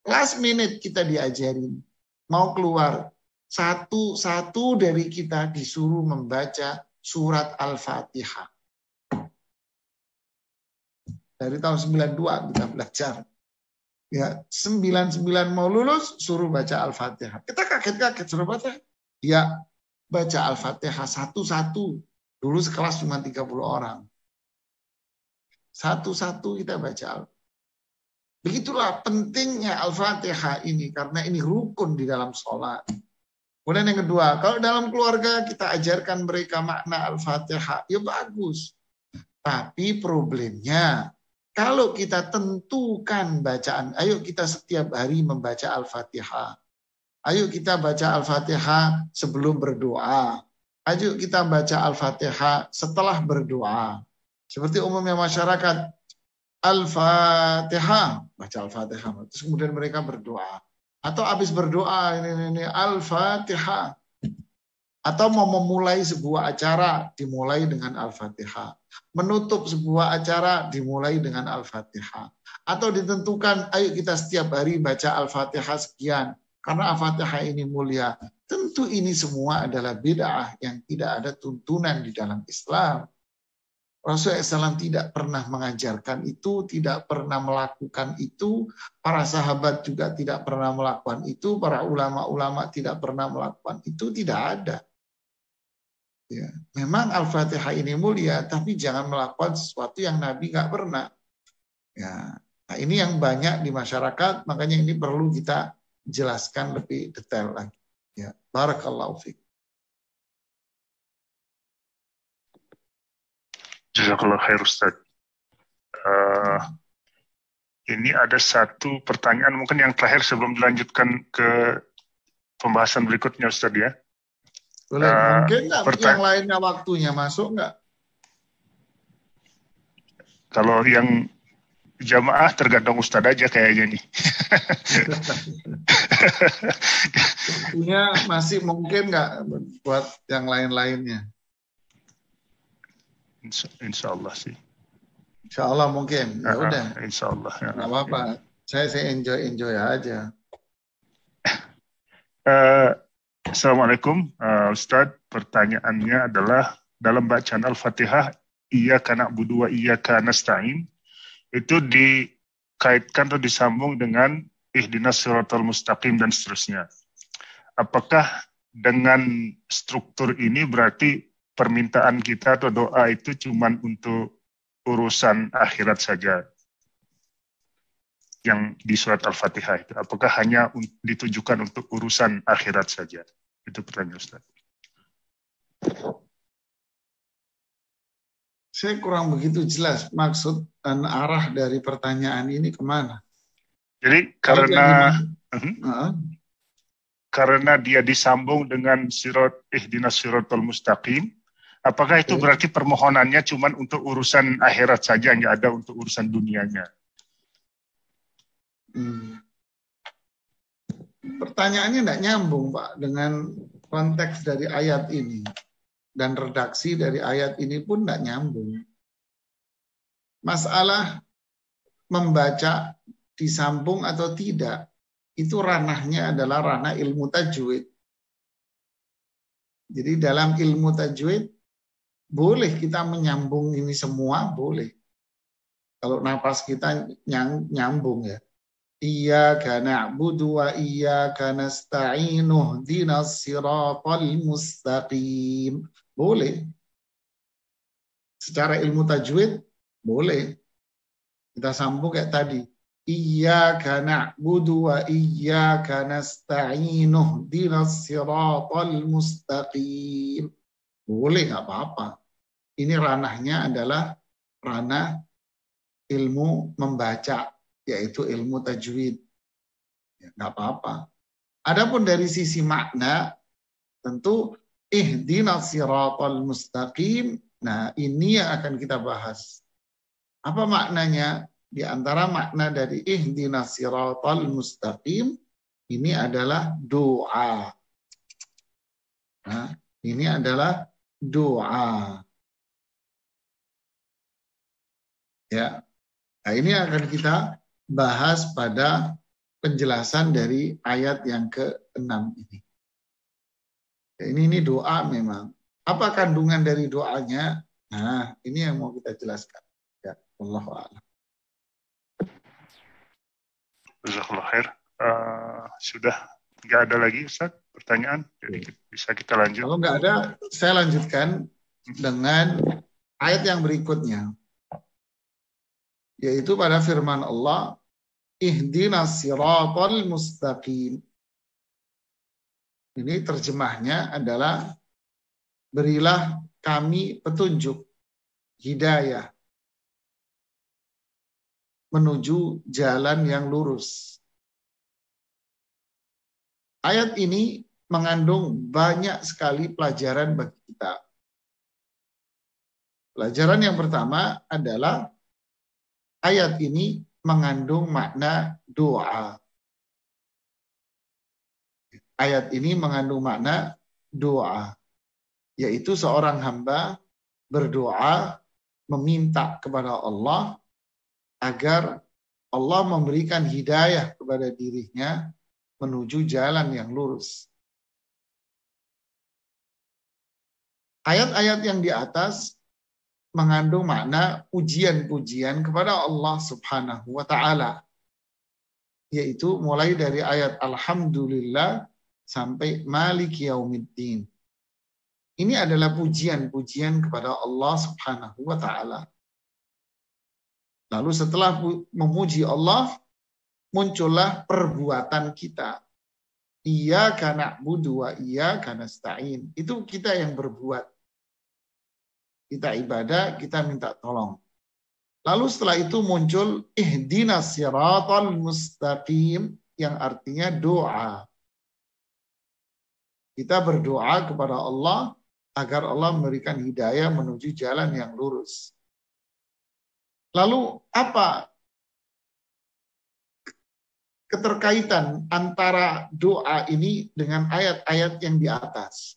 Last minute kita diajarin. Mau keluar. Satu-satu dari kita disuruh membaca surat Al-Fatihah. Dari tahun 92 kita belajar. Ya, 99 mau lulus, suruh baca Al-Fatihah. Kita kaget-kaget, suruh baca. Ya, baca Al-Fatihah satu-satu. Dulu sekelas cuma 30 orang. Satu-satu kita baca. Begitulah pentingnya Al-Fatihah ini. Karena ini rukun di dalam sholat. Kemudian yang kedua, kalau dalam keluarga kita ajarkan mereka makna Al-Fatihah, ya bagus. Tapi problemnya, kalau kita tentukan bacaan, ayo kita setiap hari membaca Al-Fatihah. Ayo kita baca Al-Fatihah sebelum berdoa. Ayo kita baca Al-Fatihah setelah berdoa. Seperti umumnya masyarakat, Al-Fatihah, baca Al-Fatihah. Terus kemudian mereka berdoa. Atau habis berdoa, ini Al-Fatihah. Atau mau memulai sebuah acara, dimulai dengan Al-Fatihah. Menutup sebuah acara, dimulai dengan Al-Fatihah. Atau ditentukan, ayo kita setiap hari baca Al-Fatihah sekian. Karena Al-Fatihah ini mulia. Tentu ini semua adalah bid'ah yang tidak ada tuntunan di dalam Islam. Rasulullah SAW tidak pernah mengajarkan itu, tidak pernah melakukan itu. Para sahabat juga tidak pernah melakukan itu. Para ulama-ulama tidak pernah melakukan itu. Tidak ada. Ya, memang Al-Fatihah ini mulia, tapi jangan melakukan sesuatu yang Nabi nggak pernah. Ya, nah ini yang banyak di masyarakat, makanya ini perlu kita jelaskan lebih detail lagi. Ya, barakallahu fiik. Jazakallah khair Ustaz. Ini ada satu pertanyaan mungkin yang terakhir sebelum dilanjutkan ke pembahasan berikutnya Ustaz ya. Boleh, mungkin nggak yang lainnya waktunya masuk nggak? Kalau yang jamaah tergantung Ustadz aja kayaknya nih. Waktunya masih mungkin nggak buat yang lain-lainnya? Insya Allah sih. Insya Allah mungkin. Ya udah. Insya Allah. Ya. Nggak apa-apa. Saya enjoy aja. Assalamualaikum Ustadz. Pertanyaannya adalah dalam bacaan Al-Fatihah, Iyyaka na'budu wa iyyaka nasta'in, itu dikaitkan atau disambung dengan ihdinas siratal mustaqim dan seterusnya. Apakah dengan struktur ini berarti permintaan kita atau doa itu cuma untuk urusan akhirat saja? yang di surat Al-Fatihah itu? Apakah hanya ditujukan untuk urusan akhirat saja? Itu pertanyaan Ustaz. Saya kurang begitu jelas maksud dan arah dari pertanyaan ini kemana. Jadi karena dia disambung dengan ihdinas siratal mustaqim, apakah itu berarti permohonannya cuma untuk urusan akhirat saja, nggak ada untuk urusan dunianya? Pertanyaannya tidak nyambung, Pak, dengan konteks dari ayat ini. Dan redaksi dari ayat ini pun tidak nyambung. Masalah membaca disambung atau tidak, itu ranahnya adalah ranah ilmu tajwid. Jadi dalam ilmu tajwid, boleh kita menyambung ini semua, boleh. Kalau napas kita nyambung ya. Iyyaka na'budu wa iyyaka nasta'inu ihdinas siratal mustaqim. Boleh. Secara ilmu tajwid boleh. Kita sambung kayak tadi. Iyyaka na'budu wa iyyaka nasta'inu ihdinas siratal mustaqim. Boleh, nggak apa-apa. Ini ranahnya adalah ranah ilmu membaca, yaitu ilmu tajwid. Ya, nggak apa-apa. Adapun dari sisi makna, tentu ihdinas siratal mustaqim. Nah, ini yang akan kita bahas. Apa maknanya? Di antara makna dari ihdinas siratal mustaqim, ini adalah doa. Nah, ini adalah doa. Ya. Nah, ini akan kita bahas pada penjelasan dari ayat yang ke-6 ini. Ya, ini doa memang. Apa kandungan dari doanya? Nah, ini yang mau kita jelaskan. Ya, Allahu a'lam. Jazakallahu khair. Sudah nggak ada lagi Ustaz pertanyaan, jadi bisa kita lanjut. Kalau nggak ada, saya lanjutkan dengan ayat yang berikutnya, yaitu pada firman Allah, ihdinas siratal mustaqim. Ini terjemahnya adalah berilah kami petunjuk, hidayah, menuju jalan yang lurus. Ayat ini mengandung banyak sekali pelajaran bagi kita. Pelajaran yang pertama adalah ayat ini mengandung makna doa. Ayat ini mengandung makna doa, yaitu seorang hamba berdoa meminta kepada Allah agar Allah memberikan hidayah kepada dirinya menuju jalan yang lurus. Ayat-ayat yang di atas mengandung makna pujian-pujian kepada Allah Subhanahu wa Ta'ala, yaitu mulai dari ayat Alhamdulillah sampai Malik Yaumiddin. Ini adalah pujian-pujian kepada Allah Subhanahu wa Ta'ala. Lalu setelah memuji Allah, muncullah perbuatan kita. Iyyaka na'budu wa iyyaka nasta'in. Itu kita yang berbuat. Kita ibadah, kita minta tolong. Lalu setelah itu muncul ihdinas siratal mustaqim, yang artinya doa. Kita berdoa kepada Allah agar Allah memberikan hidayah menuju jalan yang lurus. Lalu apa keterkaitan antara doa ini dengan ayat-ayat yang di atas?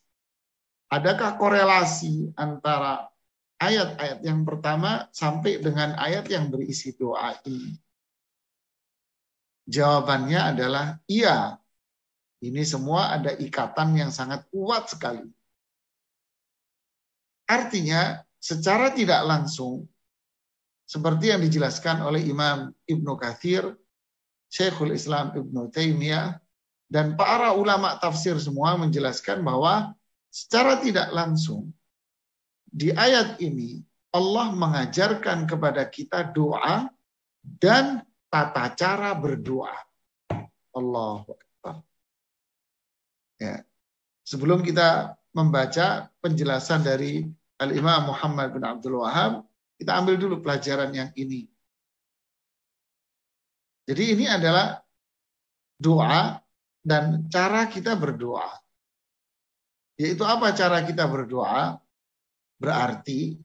Adakah korelasi antara ayat-ayat yang pertama sampai dengan ayat yang berisi doa ini? Jawabannya adalah iya. Ini semua ada ikatan yang sangat kuat sekali. Artinya, secara tidak langsung, seperti yang dijelaskan oleh Imam Ibnu Katsir, Syekhul Islam Ibnu Taimiyah, dan para ulama tafsir semua menjelaskan bahwa secara tidak langsung, di ayat ini Allah mengajarkan kepada kita doa dan tata cara berdoa. Allahu Akbar. Ya. Sebelum kita membaca penjelasan dari Al-Imam Muhammad bin Abdul Wahab, kita ambil dulu pelajaran yang ini. Jadi ini adalah doa dan cara kita berdoa. Yaitu apa cara kita berdoa? Berarti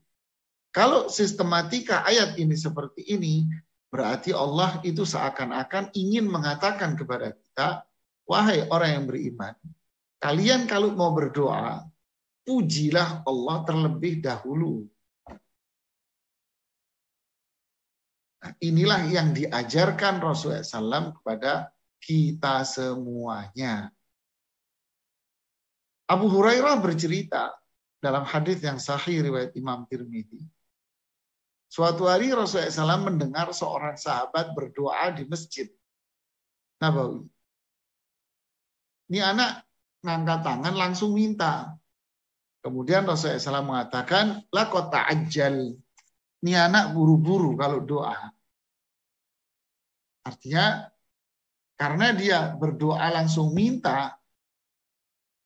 kalau sistematika ayat ini seperti ini, berarti Allah itu seakan-akan ingin mengatakan kepada kita, wahai orang yang beriman, kalian kalau mau berdoa, pujilah Allah terlebih dahulu. Nah, inilah yang diajarkan Rasulullah SAW kepada kita semuanya. Abu Hurairah bercerita dalam hadis yang sahih riwayat Imam Tirmidzi. Suatu hari Rasulullah SAW mendengar seorang sahabat berdoa di masjid Nabawi. Ini anak ngangkat tangan langsung minta. Kemudian Rasulullah SAW mengatakan, la kota ajal. Ini anak buru-buru kalau doa. Artinya, karena dia berdoa langsung minta,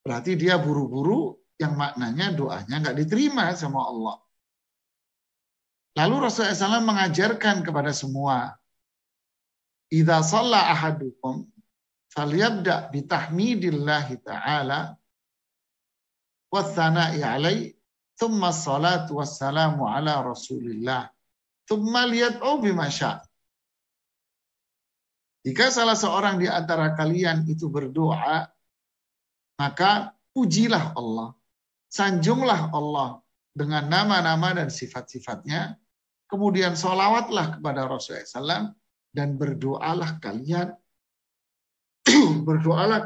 berarti dia buru-buru yang maknanya doanya nggak diterima sama Allah. Lalu Rasulullah SAW mengajarkan kepada semua, idza shalla ahadukum falyabda bitahmidillahi ta'ala wa tsana'i 'alaihi thumma ssalatu wassalamu ala Rasulillah thumma liyad'u bima syaa. Jika salah seorang di antara kalian itu berdoa, maka pujilah Allah, sanjunglah Allah dengan nama-nama dan sifat-sifatnya, kemudian sholawatlah kepada Rasulullah SAW, dan berdoalah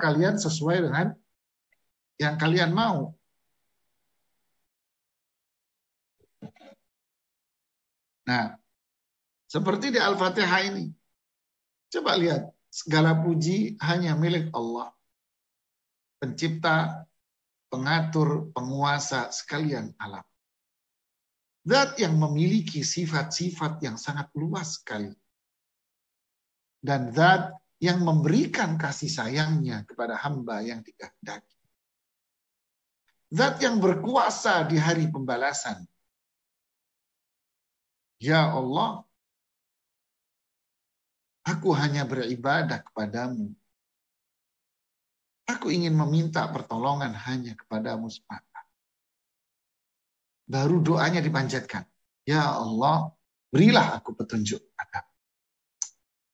kalian sesuai dengan yang kalian mau. Nah, seperti di Al-Fatihah ini, coba lihat, segala puji hanya milik Allah, pencipta, pengatur, penguasa sekalian alam. Zat yang memiliki sifat-sifat yang sangat luas sekali. Dan zat yang memberikan kasih sayangnya kepada hamba yang dikehendaki. Zat yang berkuasa di hari pembalasan. Ya Allah, aku hanya beribadah kepadamu. Aku ingin meminta pertolongan hanya kepadamu semata. Baru doanya dipanjatkan. Ya Allah, berilah aku petunjuk padamu.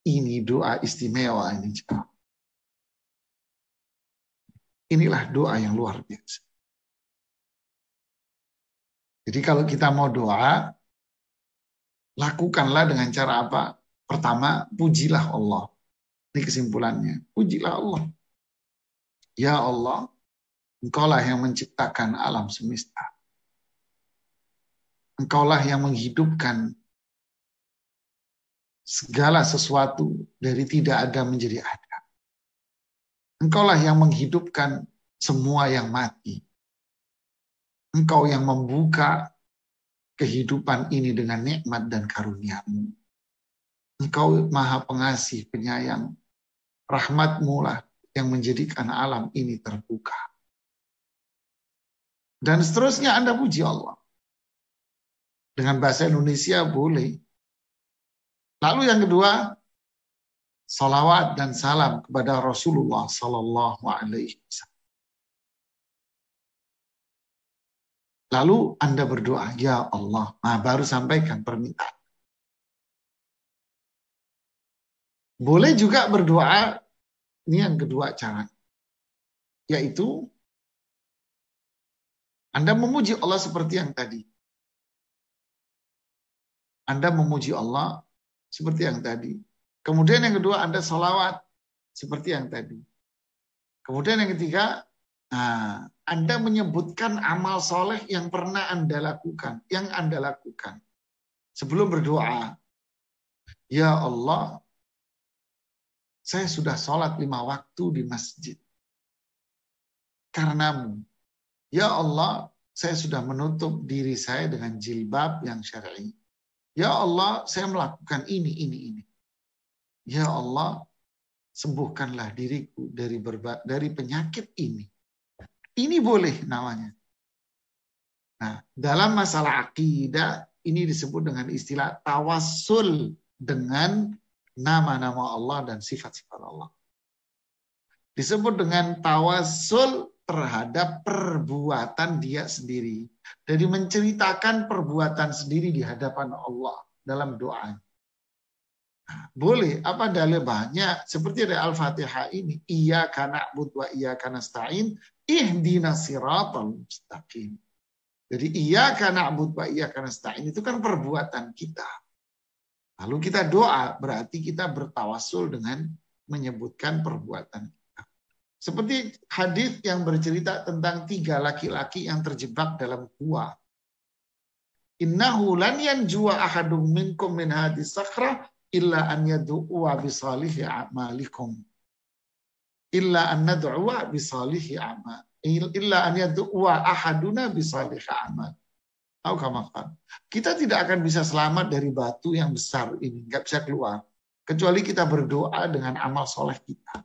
Ini doa istimewa ini. Inilah doa yang luar biasa. Jadi kalau kita mau doa, lakukanlah dengan cara apa? Pertama, pujilah Allah. Ini kesimpulannya. Pujilah Allah. Ya Allah, Engkaulah yang menciptakan alam semesta. Engkaulah yang menghidupkan segala sesuatu dari tidak ada menjadi ada. Engkaulah yang menghidupkan semua yang mati. Engkau yang membuka kehidupan ini dengan nikmat dan karunia-Mu. Engkau Maha Pengasih, Penyayang. Rahmat-Mu lah yang menjadikan alam ini terbuka. Dan seterusnya Anda puji Allah. Dengan bahasa Indonesia boleh. Lalu yang kedua, salawat dan salam kepada Rasulullah Sallallahu Alaihi Wasallam. Lalu Anda berdoa, ya Allah. Nah, baru sampaikan permintaan. Boleh juga berdoa, ini yang kedua cara. Yaitu, Anda memuji Allah seperti yang tadi. Anda memuji Allah seperti yang tadi. Kemudian yang kedua, Anda salawat seperti yang tadi. Kemudian yang ketiga, Anda menyebutkan amal soleh yang pernah Anda lakukan, yang Anda lakukan. Sebelum berdoa, ya Allah, saya sudah sholat 5 waktu di masjid. Karenamu, ya Allah, saya sudah menutup diri saya dengan jilbab yang syar'i. Ya Allah, saya melakukan ini. ya Allah, sembuhkanlah diriku dari penyakit ini. Ini boleh namanya. Nah, dalam masalah akidah ini disebut dengan istilah tawassul dengan nama-nama Allah dan sifat-sifat Allah. Disebut dengan tawassul terhadap perbuatan dia sendiri. Jadi menceritakan perbuatan sendiri di hadapan Allah dalam doa. Nah, boleh, apa dalil banyak seperti ada Al-Fatihah ini, iyyaka na'budu wa iyyaka nasta'in ihdinas siratal mustaqim. Jadi iyyaka na'budu wa iyyaka nasta'in itu kan perbuatan kita. Lalu kita doa, berarti kita bertawassul dengan menyebutkan perbuatan kita. Seperti hadis yang bercerita tentang 3 laki-laki yang terjebak dalam gua. Innahu lan yanjuwa ahadum minkum min hadis sakrah illa an yad'uwa bi salihi a'malikum. Illa an nad'uwa bi salihi a'mal. Illa an yad'uwa ahaduna bi salihi a'mal. Kita tidak akan bisa selamat dari batu yang besar ini, nggak bisa keluar kecuali kita berdoa dengan amal soleh kita.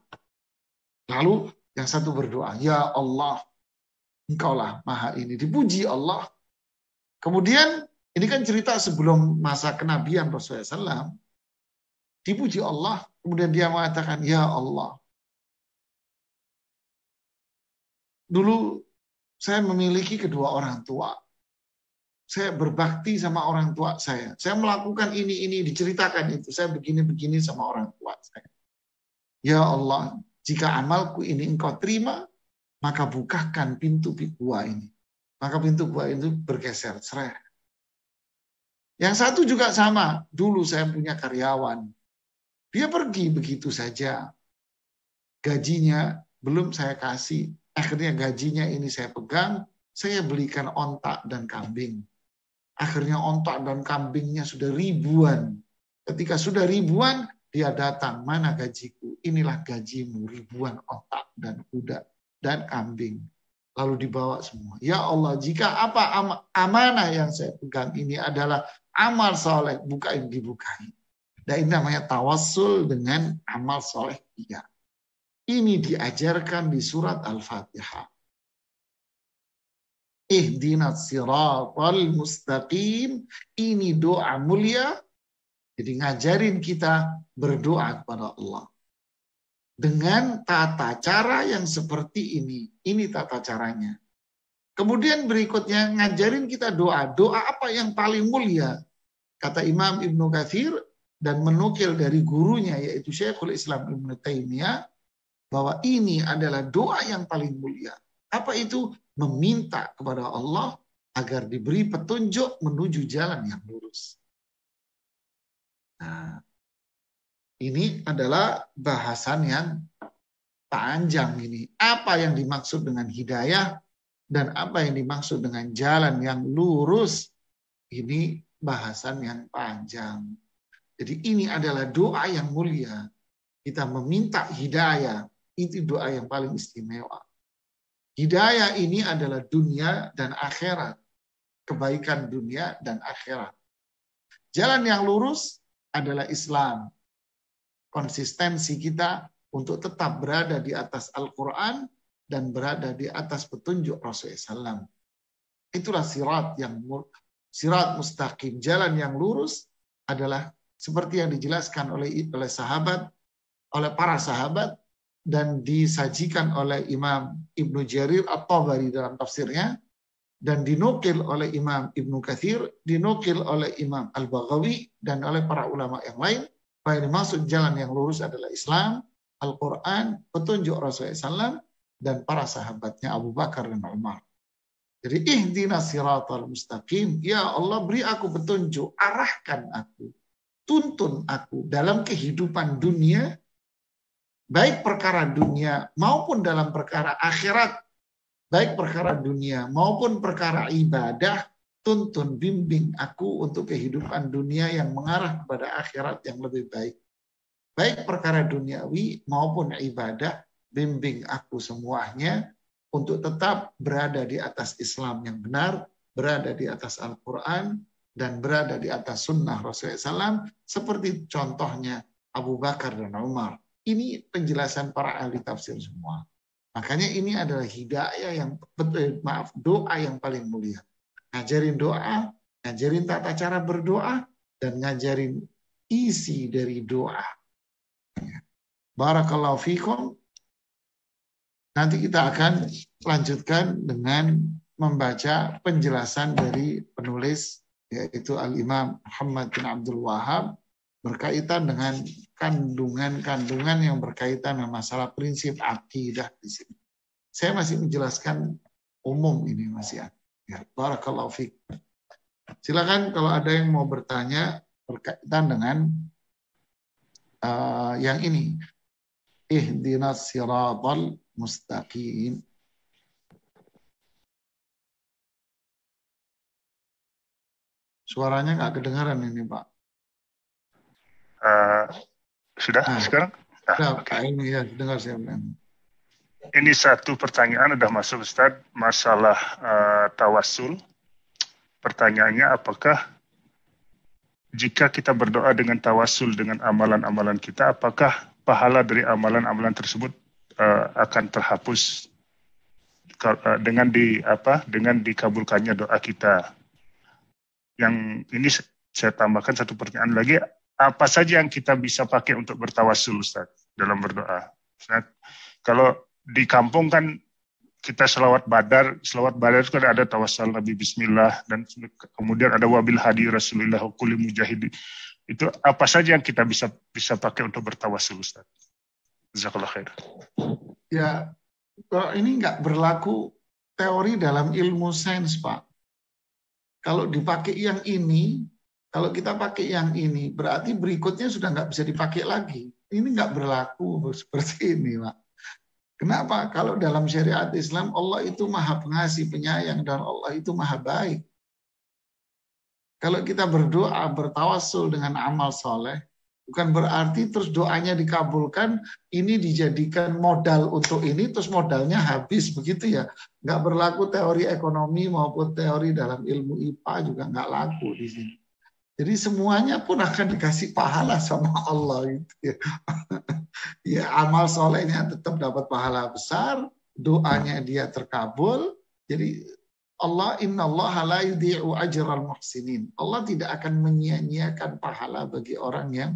Lalu yang satu berdoa, ya Allah, Engkaulah Maha ini, dipuji Allah. Kemudian ini kan cerita sebelum masa kenabian Rasulullah SAW, dipuji Allah. Kemudian dia mengatakan, ya Allah, dulu saya memiliki kedua orang tua. Saya berbakti sama orang tua saya. Saya melakukan ini, diceritakan itu. Saya begini-begini sama orang tua saya. Ya Allah, jika amalku ini Engkau terima, maka bukakan pintu gua ini. Maka pintu gua itu bergeser, cerai. Yang satu juga sama. Dulu saya punya karyawan. Dia pergi begitu saja. Gajinya belum saya kasih. Akhirnya gajinya ini saya pegang. Saya belikan ontak dan kambing. Akhirnya ontak dan kambingnya sudah ribuan. Ketika sudah ribuan, dia datang, mana gajiku? Inilah gajimu, ribuan ontak dan kuda dan kambing. Lalu dibawa semua. Ya Allah, jika apa amanah yang saya pegang ini adalah amal soleh, bukain, dibukain. Dan ini namanya tawassul dengan amal soleh dia. Ini diajarkan di surat Al-Fatihah. Ihdinas siratal mustaqim. Ini doa mulia. Jadi ngajarin kita berdoa kepada Allah. Dengan tata cara yang seperti ini. Ini tata caranya. Kemudian berikutnya ngajarin kita doa. Doa apa yang paling mulia? Kata Imam Ibnu Katsir dan menukil dari gurunya yaitu Syekhul Islam Ibnu Taimiyah bahwa ini adalah doa yang paling mulia. Apa itu? Meminta kepada Allah agar diberi petunjuk menuju jalan yang lurus. Nah, ini adalah bahasan yang panjang ini. Apa yang dimaksud dengan hidayah dan apa yang dimaksud dengan jalan yang lurus? Ini bahasan yang panjang. Jadi ini adalah doa yang mulia. Kita meminta hidayah. Itu doa yang paling istimewa. Hidayah ini adalah dunia dan akhirat. Kebaikan dunia dan akhirat. Jalan yang lurus adalah Islam. Konsistensi kita untuk tetap berada di atas Al-Quran dan berada di atas petunjuk Rasulullah SAW. Itulah sirat mustaqim. Jalan yang lurus adalah seperti yang dijelaskan oleh sahabat, oleh para sahabat, dan disajikan oleh Imam Ibnu Jarir At-Tabari dalam tafsirnya, dan dinukil oleh Imam Ibnu Katsir, dinukil oleh Imam Al-Baghawi, dan oleh para ulama yang lain, bahwa yang dimaksud jalan yang lurus adalah Islam, Al-Quran, petunjuk Rasulullah SAW, dan para sahabatnya Abu Bakar dan Umar. Jadi ihdinas siratal mustaqim, ya Allah beri aku petunjuk, arahkan aku, tuntun aku dalam kehidupan dunia, baik perkara dunia maupun dalam perkara akhirat, baik perkara dunia maupun perkara ibadah, tuntun bimbing aku untuk kehidupan dunia yang mengarah kepada akhirat yang lebih baik. Baik perkara duniawi maupun ibadah, bimbing aku semuanya untuk tetap berada di atas Islam yang benar, berada di atas Al-Quran, dan berada di atas sunnah Rasulullah SAW, seperti contohnya Abu Bakar dan Umar. Ini penjelasan para ahli tafsir semua. Makanya ini adalah hidayah yang doa yang paling mulia. Ngajarin doa, ngajarin tata cara berdoa, dan ngajarin isi dari doa. Barakallahu fikum. Nanti kita akan lanjutkan dengan membaca penjelasan dari penulis, yaitu Al-Imam Muhammad bin Abdul Wahab, berkaitan dengan kandungan-kandungan yang berkaitan dengan masalah prinsip akidah di sini. Saya masih menjelaskan umum ini masih ya. Barakallahu fiik. Silakan kalau ada yang mau bertanya berkaitan dengan yang ini. Ihdinas siratal mustaqim. Suaranya nggak kedengaran ini, Pak. Sudah sekarang? Okay. Ini ya, dengar saya. Ini satu pertanyaan sudah masuk, Ustaz, masalah tawassul. Pertanyaannya, apakah jika kita berdoa dengan tawassul dengan amalan-amalan kita, apakah pahala dari amalan-amalan tersebut akan terhapus dengan dikabulkannya doa kita? Yang ini saya tambahkan satu pertanyaan lagi. Apa saja yang kita bisa pakai untuk bertawassul, Ustaz, dalam berdoa? Ustaz, kalau di kampung kan kita selawat badar itu kan ada tawassul Nabi Bismillah, dan kemudian ada wabil hadi Rasulullah kulli mujahidi. Itu apa saja yang kita bisa pakai untuk bertawassul, Ustaz? Jazakallah khair. Ya, kalau ini nggak berlaku teori dalam ilmu sains, Pak. Kalau dipakai yang ini, kalau kita pakai yang ini, berarti berikutnya sudah nggak bisa dipakai lagi. Ini nggak berlaku seperti ini, Pak. Kenapa? Kalau dalam syariat Islam, Allah itu maha pengasih, penyayang, dan Allah itu maha baik. Kalau kita berdoa, bertawassul dengan amal soleh, bukan berarti terus doanya dikabulkan, ini dijadikan modal untuk ini, terus modalnya habis, begitu ya. Nggak berlaku teori ekonomi maupun teori dalam ilmu IPA juga nggak laku di sini. Jadi semuanya pun akan dikasih pahala sama Allah gitu ya. Ya, amal solehnya tetap dapat pahala besar, doanya dia terkabul. Jadi Allah, innallaha la yudhi'u ajral muhsinin. Allah tidak akan menyia-nyiakan pahala bagi orang yang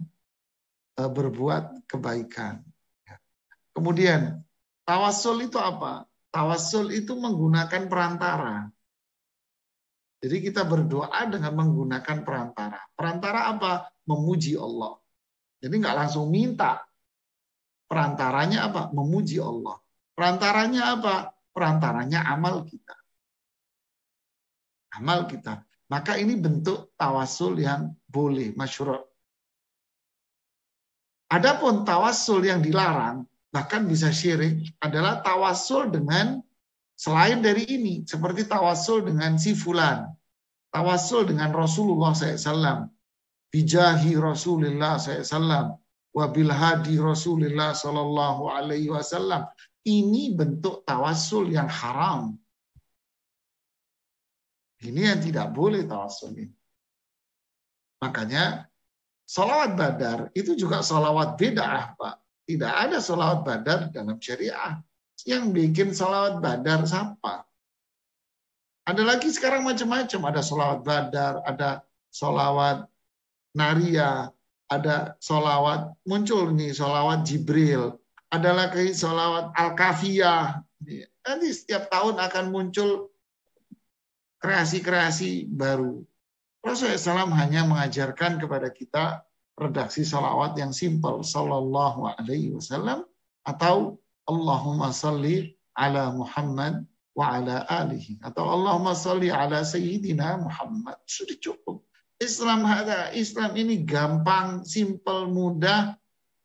berbuat kebaikan. Kemudian tawassul itu apa? Tawassul itu menggunakan perantara. Jadi kita berdoa dengan menggunakan perantara. Perantara apa? Memuji Allah. Jadi nggak langsung minta. Perantaranya apa? Memuji Allah. Perantaranya apa? Perantaranya amal kita. Amal kita. Maka ini bentuk tawassul yang boleh, masyru'. Adapun tawassul yang dilarang, bahkan bisa syirik, adalah tawassul dengan selain dari ini, seperti tawassul dengan si fulan, tawassul dengan Rasulullah SAW, bijahi Rasulullah SAW, wabil hadi Rasulullah Sallallahu Alaihi Wasallam. Ini bentuk tawassul yang haram. Ini yang tidak boleh tawassul ini. Makanya sholawat badar itu juga sholawat bid'ah, Pak. Tidak ada sholawat badar dalam syariah. Yang bikin sholawat badar siapa? Ada lagi sekarang macam-macam. Ada sholawat badar, ada sholawat naria, ada sholawat, muncul nih sholawat Jibril, ada lagi sholawat Al-Kafiyah. Nanti setiap tahun akan muncul kreasi-kreasi baru. Rasulullah SAW hanya mengajarkan kepada kita redaksi sholawat yang simpel, Sallallahu Alaihi Wasallam, atau Allahumma salli ala Muhammad wa ala alihi, atau Allahumma salli ala Sayyidina Muhammad. Sudah cukup. Islam ini gampang, simpel, mudah,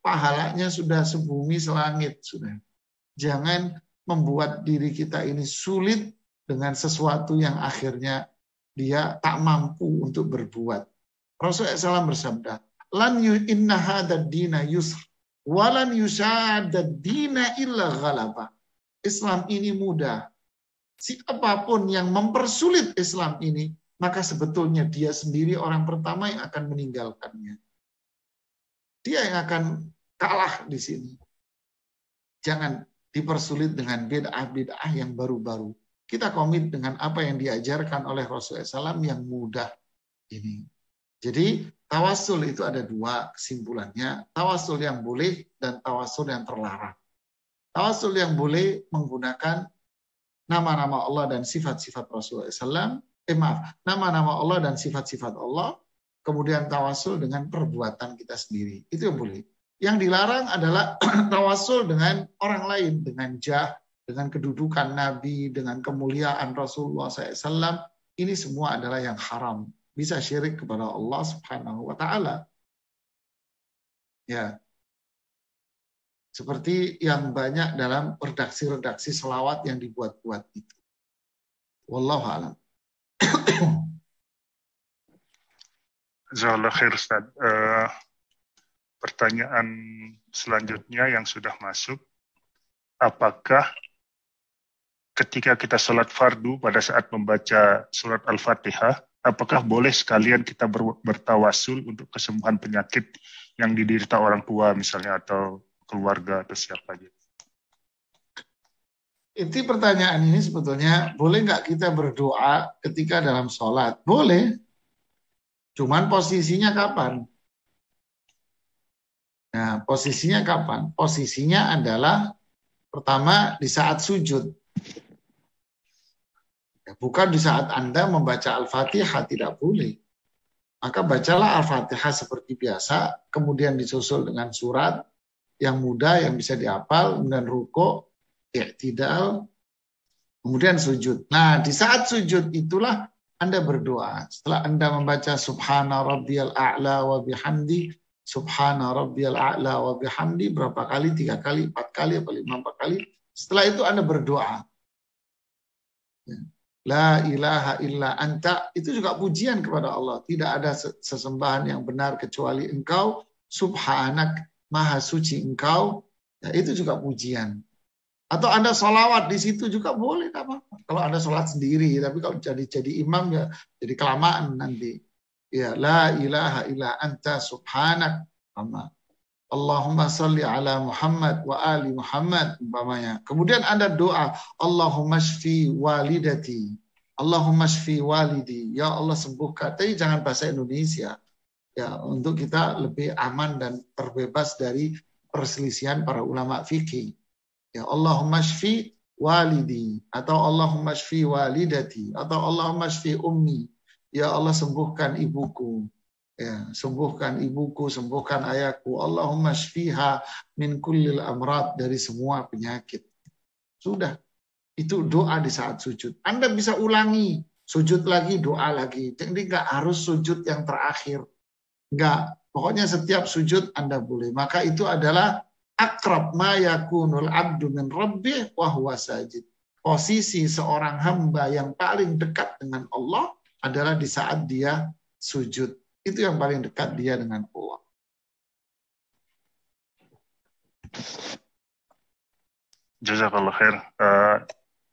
pahalanya sudah sebumi selangit sudah. Jangan membuat diri kita ini sulit dengan sesuatu yang akhirnya dia tak mampu untuk berbuat. Rasulullah SAW bersabda, "Lan inna hadzal dina yusr, walan yushadad dina illa ghalaba." Islam ini mudah. Siapapun yang mempersulit Islam ini, maka sebetulnya dia sendiri orang pertama yang akan meninggalkannya. Dia yang akan kalah di sini. Jangan dipersulit dengan bid'ah-bid'ah yang baru-baru. Kita komit dengan apa yang diajarkan oleh Rasulullah SAW yang mudah ini. Jadi tawasul itu ada dua kesimpulannya. Tawasul yang boleh dan tawasul yang terlarang. Tawasul yang boleh menggunakan nama-nama Allah dan sifat-sifat Rasulullah SAW. Nama-nama Allah dan sifat-sifat Allah. Kemudian tawasul dengan perbuatan kita sendiri. Itu yang boleh. Yang dilarang adalah tawasul dengan orang lain. Dengan jah, dengan kedudukan Nabi, dengan kemuliaan Rasulullah SAW. Ini semua adalah yang haram. Bisa syirik kepada Allah Subhanahu wa Ta'ala. Ya. Seperti yang banyak dalam redaksi-redaksi selawat yang dibuat-buat itu. Wallahu a'lam. Jazakallah khair Ustaz. Pertanyaan selanjutnya yang sudah masuk, apakah ketika kita sholat fardu pada saat membaca surat Al-Fatihah, apakah boleh sekalian kita bertawasul untuk kesembuhan penyakit yang diderita orang tua misalnya atau keluarga atau siapa aja? Inti pertanyaan ini sebetulnya, boleh nggak kita berdoa ketika dalam sholat? Boleh. Cuman posisinya kapan? Nah, posisinya kapan? Posisinya adalah pertama di saat sujud. Bukan di saat Anda membaca Al-Fatihah, tidak boleh. Maka bacalah Al-Fatihah seperti biasa, kemudian disusul dengan surat yang mudah, yang bisa dihafal, kemudian rukuk, i'tidal, kemudian sujud. Nah, di saat sujud itulah Anda berdoa. Setelah Anda membaca Subhana Rabbiyal A'la wa bihamdi, Subhana Rabbiyal A'la wa bihamdi, berapa kali? 3 kali, 4 kali, atau 5 kali. Setelah itu Anda berdoa. La ilaha illa anta, itu juga pujian kepada Allah. Tidak ada sesembahan yang benar kecuali Engkau. Subhanak, maha suci Engkau. Ya, itu juga pujian. Atau Anda sholawat di situ juga boleh, apa-apa. Kalau Anda sholat sendiri, tapi kalau jadi imam ya jadi kelamaan nanti. Ya, la ilaha illa anta subhanak. Allahumma salli ala Muhammad wa ali Muhammad umpamanya. Kemudian Anda doa, Allahumma shfi walidati. Allahumma shfi walidi. Ya Allah sembuhkan. Tapi jangan bahasa Indonesia. Ya, untuk kita lebih aman dan terbebas dari perselisihan para ulama fikih. Ya, Allahumma shfi walidi atau Allahumma shfi walidati atau Allahumma shfi ummi. Ya Allah sembuhkan ibuku. Ya, sembuhkan ibuku, sembuhkan ayahku. Allahumma shfiha min kullil amrad, dari semua penyakit. Sudah. Itu doa di saat sujud. Anda bisa ulangi, sujud lagi, doa lagi. Jadi nggak harus sujud yang terakhir. Nggak. Pokoknya setiap sujud Anda boleh. Maka itu adalah akrab ma yakunul abdu min rabbih wa huwa sajid. Posisi seorang hamba yang paling dekat dengan Allah adalah di saat dia sujud. Itu yang paling dekat dia dengan Allah. Jazakallah khair.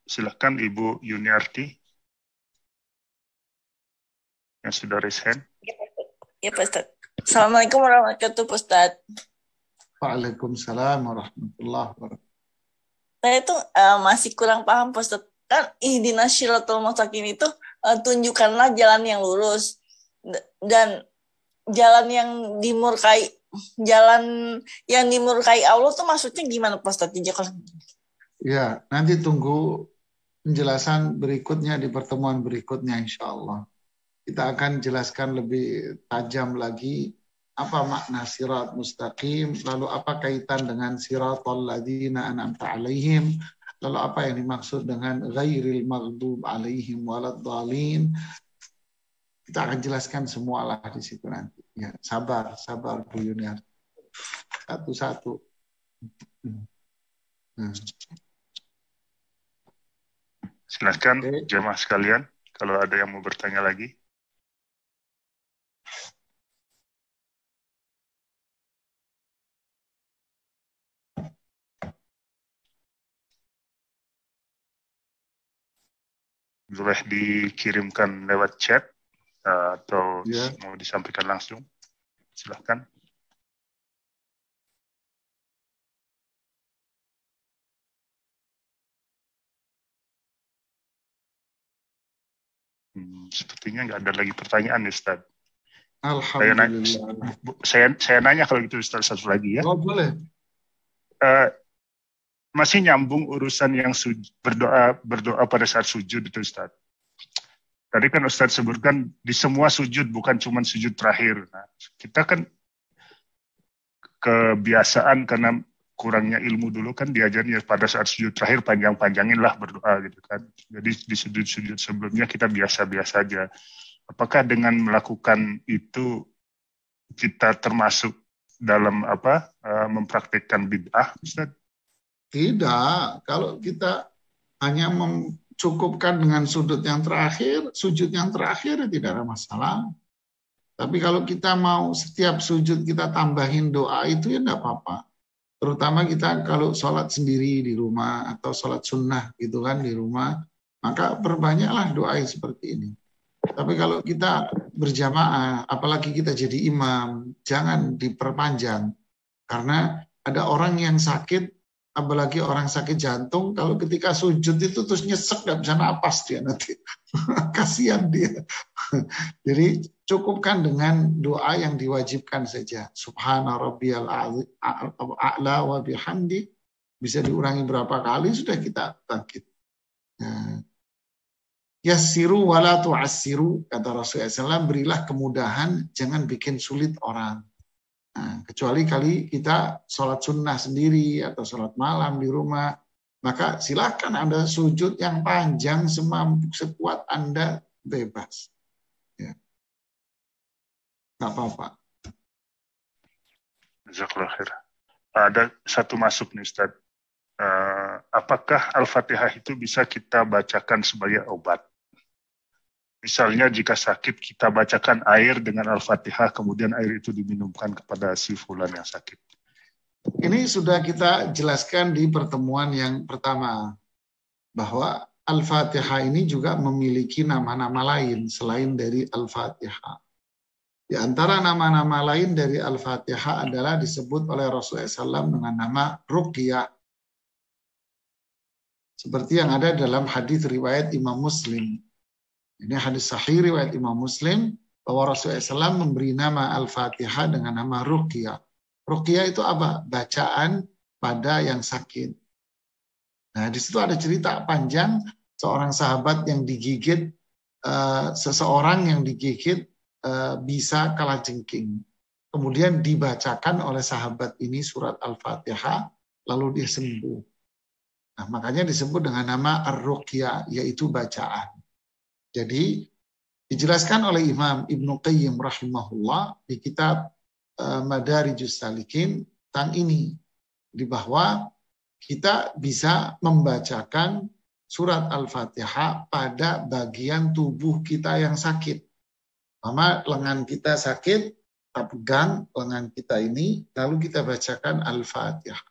Silahkan Ibu Yuniarti yang sudah raise hand. Ya Pak Ustadz. Assalamualaikum warahmatullahi wabarakatuh Ustadz. Waalaikumsalam warahmatullahi wabarakatuh. Saya itu masih kurang paham Pak Ustadz. Kan ihdinas syiratal mustaqim itu tunjukkanlah jalan yang lurus. Dan jalan yang dimurkai Allah tuh maksudnya gimana Pak Ustadz? Ya, nanti tunggu penjelasan berikutnya di pertemuan berikutnya insya Allah. Kita akan jelaskan lebih tajam lagi apa makna sirat mustaqim, lalu apa kaitan dengan siratal ladzina an'amta alaihim, lalu apa yang dimaksud dengan ghairil maghdub alaihim waladdallin. Kita akan jelaskan semualah di situ nanti. Ya, sabar Bu Yuniar. Satu-satu. Silakan jemaah sekalian, kalau ada yang mau bertanya lagi. Boleh dikirimkan lewat chat atau mau disampaikan langsung. Silakan. Sepertinya nggak ada lagi pertanyaan, Ustaz. Alhamdulillah. Saya nanya kalau gitu, Ustaz, satu lagi ya. Oh, boleh. Masih nyambung urusan yang berdoa pada saat sujud itu, Ustaz. Tadi kan Ustaz sebutkan di semua sujud, bukan cuma sujud terakhir. Nah, kita kan kebiasaan karena kurangnya ilmu dulu kan diajarnya pada saat sujud terakhir panjang-panjangin lah berdoa gitu kan. Jadi di sujud-sujud sebelumnya kita biasa-biasa aja. Apakah dengan melakukan itu kita termasuk dalam mempraktikkan bid'ah, Ustaz? Tidak, kalau kita hanya mencukupkan dengan sujud yang terakhir tidak ada masalah. Tapi kalau kita mau setiap sujud kita tambahin doa itu ya tidak apa-apa. Terutama kita kalau sholat sendiri di rumah atau sholat sunnah gitu kan di rumah, maka perbanyaklah doa yang seperti ini. Tapi kalau kita berjamaah, apalagi kita jadi imam, jangan diperpanjang. Karena ada orang yang sakit, apalagi orang sakit jantung, kalau ketika sujud itu terus nyesek, nggak bisa napas dia nanti. Kasihan dia. Jadi cukupkan dengan doa yang diwajibkan saja. Subhana rabbiyal a'la wa bihamdi. Bisa diulangi berapa kali, sudah kita bangkit. Nah, yassiru wala tu'assiru, kata Rasulullah SAW, berilah kemudahan, jangan bikin sulit orang. Nah, kecuali kali kita sholat sunnah sendiri atau sholat malam di rumah, maka silakan Anda sujud yang panjang semampu sekuat Anda, bebas. Ya. Nggak apa-apa. Jazakallah khair. Ada satu masuk nih, Ustaz. Apakah Al-Fatihah itu bisa kita bacakan sebagai obat? Misalnya jika sakit kita bacakan air dengan Al-Fatihah, kemudian air itu diminumkan kepada si fulan yang sakit. Ini sudah kita jelaskan di pertemuan yang pertama, bahwa Al-Fatihah ini juga memiliki nama-nama lain selain dari Al-Fatihah. Di antara nama-nama lain dari Al-Fatihah adalah disebut oleh Rasulullah SAW dengan nama Ruqyah. Seperti yang ada dalam hadis riwayat Imam Muslim. Ini hadis sahih riwayat Imam Muslim bahwa Rasulullah SAW memberi nama Al-Fatihah dengan nama Ruqyah. Ruqyah itu apa? Bacaan pada yang sakit. Nah, di situ ada cerita panjang seorang sahabat yang digigit, seseorang yang digigit bisa kalajengking. Kemudian dibacakan oleh sahabat ini surat Al-Fatihah, lalu dia sembuh. Nah, makanya disebut dengan nama Ar-Ruqyah, yaitu bacaan. Jadi dijelaskan oleh Imam Ibnu Qayyim rahimahullah di kitab Madarijus Salikin tentang ini, di bahwa kita bisa membacakan surat Al-Fatihah pada bagian tubuh kita yang sakit. Mama, lengan kita sakit, kita pegang lengan kita ini, lalu kita bacakan Al-Fatihah.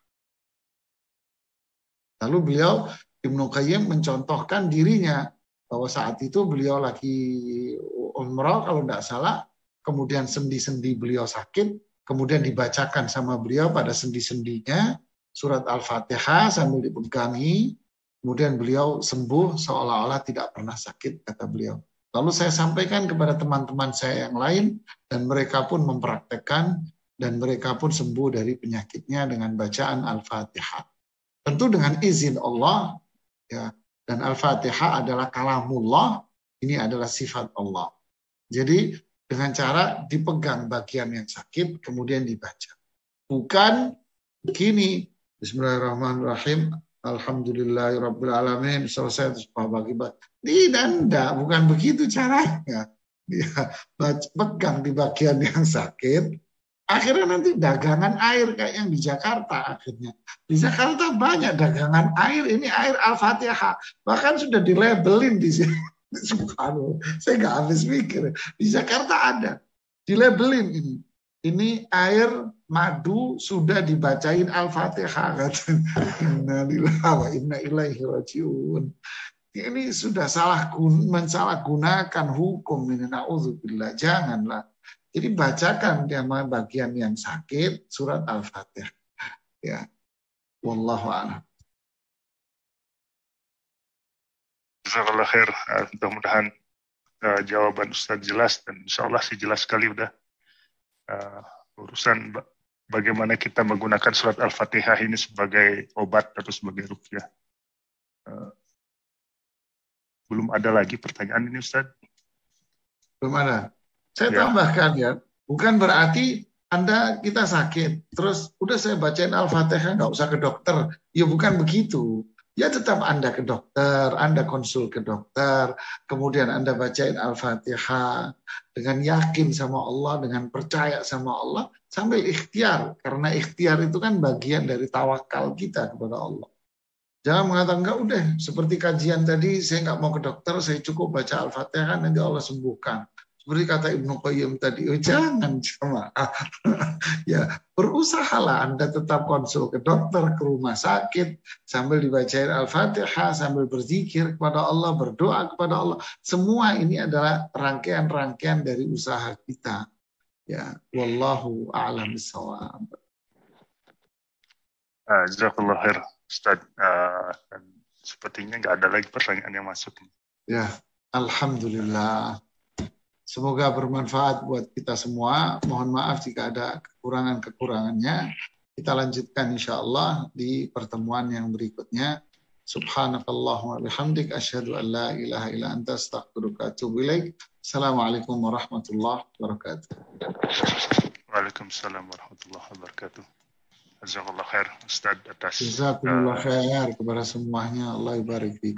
Lalu beliau Ibnu Qayyim mencontohkan dirinya, bahwa saat itu beliau lagi umrah kalau tidak salah, kemudian sendi-sendi beliau sakit, kemudian dibacakan sama beliau pada sendi-sendinya surat Al-Fatihah sambil dipegangi, kemudian beliau sembuh seolah-olah tidak pernah sakit, kata beliau. Lalu saya sampaikan kepada teman-teman saya yang lain, dan mereka pun mempraktekkan, dan mereka pun sembuh dari penyakitnya dengan bacaan Al-Fatihah. Tentu dengan izin Allah, ya. Dan Al-Fatihah adalah kalamullah, ini adalah sifat Allah. Jadi dengan cara dipegang bagian yang sakit, kemudian dibaca. Bukan begini, Bismillahirrahmanirrahim, Alhamdulillahirrabbilalamin, selesai terus bagi-bagi. Tidak, bukan begitu caranya. Dia pegang di bagian yang sakit, akhirnya nanti dagangan air kayak yang di Jakarta akhirnya. Di Jakarta banyak dagangan air, ini air Al-Fatihah. Bahkan sudah dilabelin di sini. Subhanallah, saya nggak habis mikir. Di Jakarta ada, dilabelin ini. Ini air madu sudah dibacain Al-Fatihah. Inna lillahi wa inna ilaihi rajiun. Ini sudah mensalahgunakan hukum ini. Na'udzubillah, janganlah. Jadi bacakan tema bagian yang sakit surat Al-Fatihah. Ya. Wallahu a'lam. Jazakallah khair. Mudah-mudahan jawaban Ustadz jelas, dan insya Allah sih jelas sekali udah urusan bagaimana kita menggunakan surat Al-Fatihah ini sebagai obat atau sebagai ruqyah. Belum ada lagi pertanyaan ini Ustadz? Belum ada. Saya tambahkan ya, bukan berarti kita sakit, terus udah saya bacain Al-Fatihah, nggak usah ke dokter. Ya bukan begitu. Ya tetap Anda ke dokter, Anda konsul ke dokter, kemudian Anda bacain Al-Fatihah dengan yakin sama Allah, dengan percaya sama Allah, sambil ikhtiar. Karena ikhtiar itu kan bagian dari tawakal kita kepada Allah. Jangan mengatakan, enggak udah, seperti kajian tadi, saya nggak mau ke dokter, saya cukup baca Al-Fatihah, nanti Allah sembuhkan. Seperti kata Ibnu Qayyim tadi, oh, jangan jemaah. Ya, berusahalah Anda tetap konsul ke dokter, ke rumah sakit, sambil dibacain Al-Fatihah, sambil berzikir kepada Allah, berdoa kepada Allah. Semua ini adalah rangkaian-rangkaian dari usaha kita. Ya, wallahu a'lam bishawab. Jazakallah khair, Ustaz. Dan sepertinya nggak ada lagi pertanyaan yang masuk. Ya, alhamdulillah. Semoga bermanfaat buat kita semua. Mohon maaf jika ada kekurangan-kekurangannya. Kita lanjutkan insya Allah di pertemuan yang berikutnya. Subhanakallahumma bihamdik asyhadu an la ilaha illa anta astaghfiruka wa atubu ilaik. Assalamualaikum warahmatullahi wabarakatuh. Waalaikumsalam warahmatullahi wabarakatuh. Jazakallah khair Ustaz atas. Jazakumullah khair kepada semuanya. Allah barik fiik.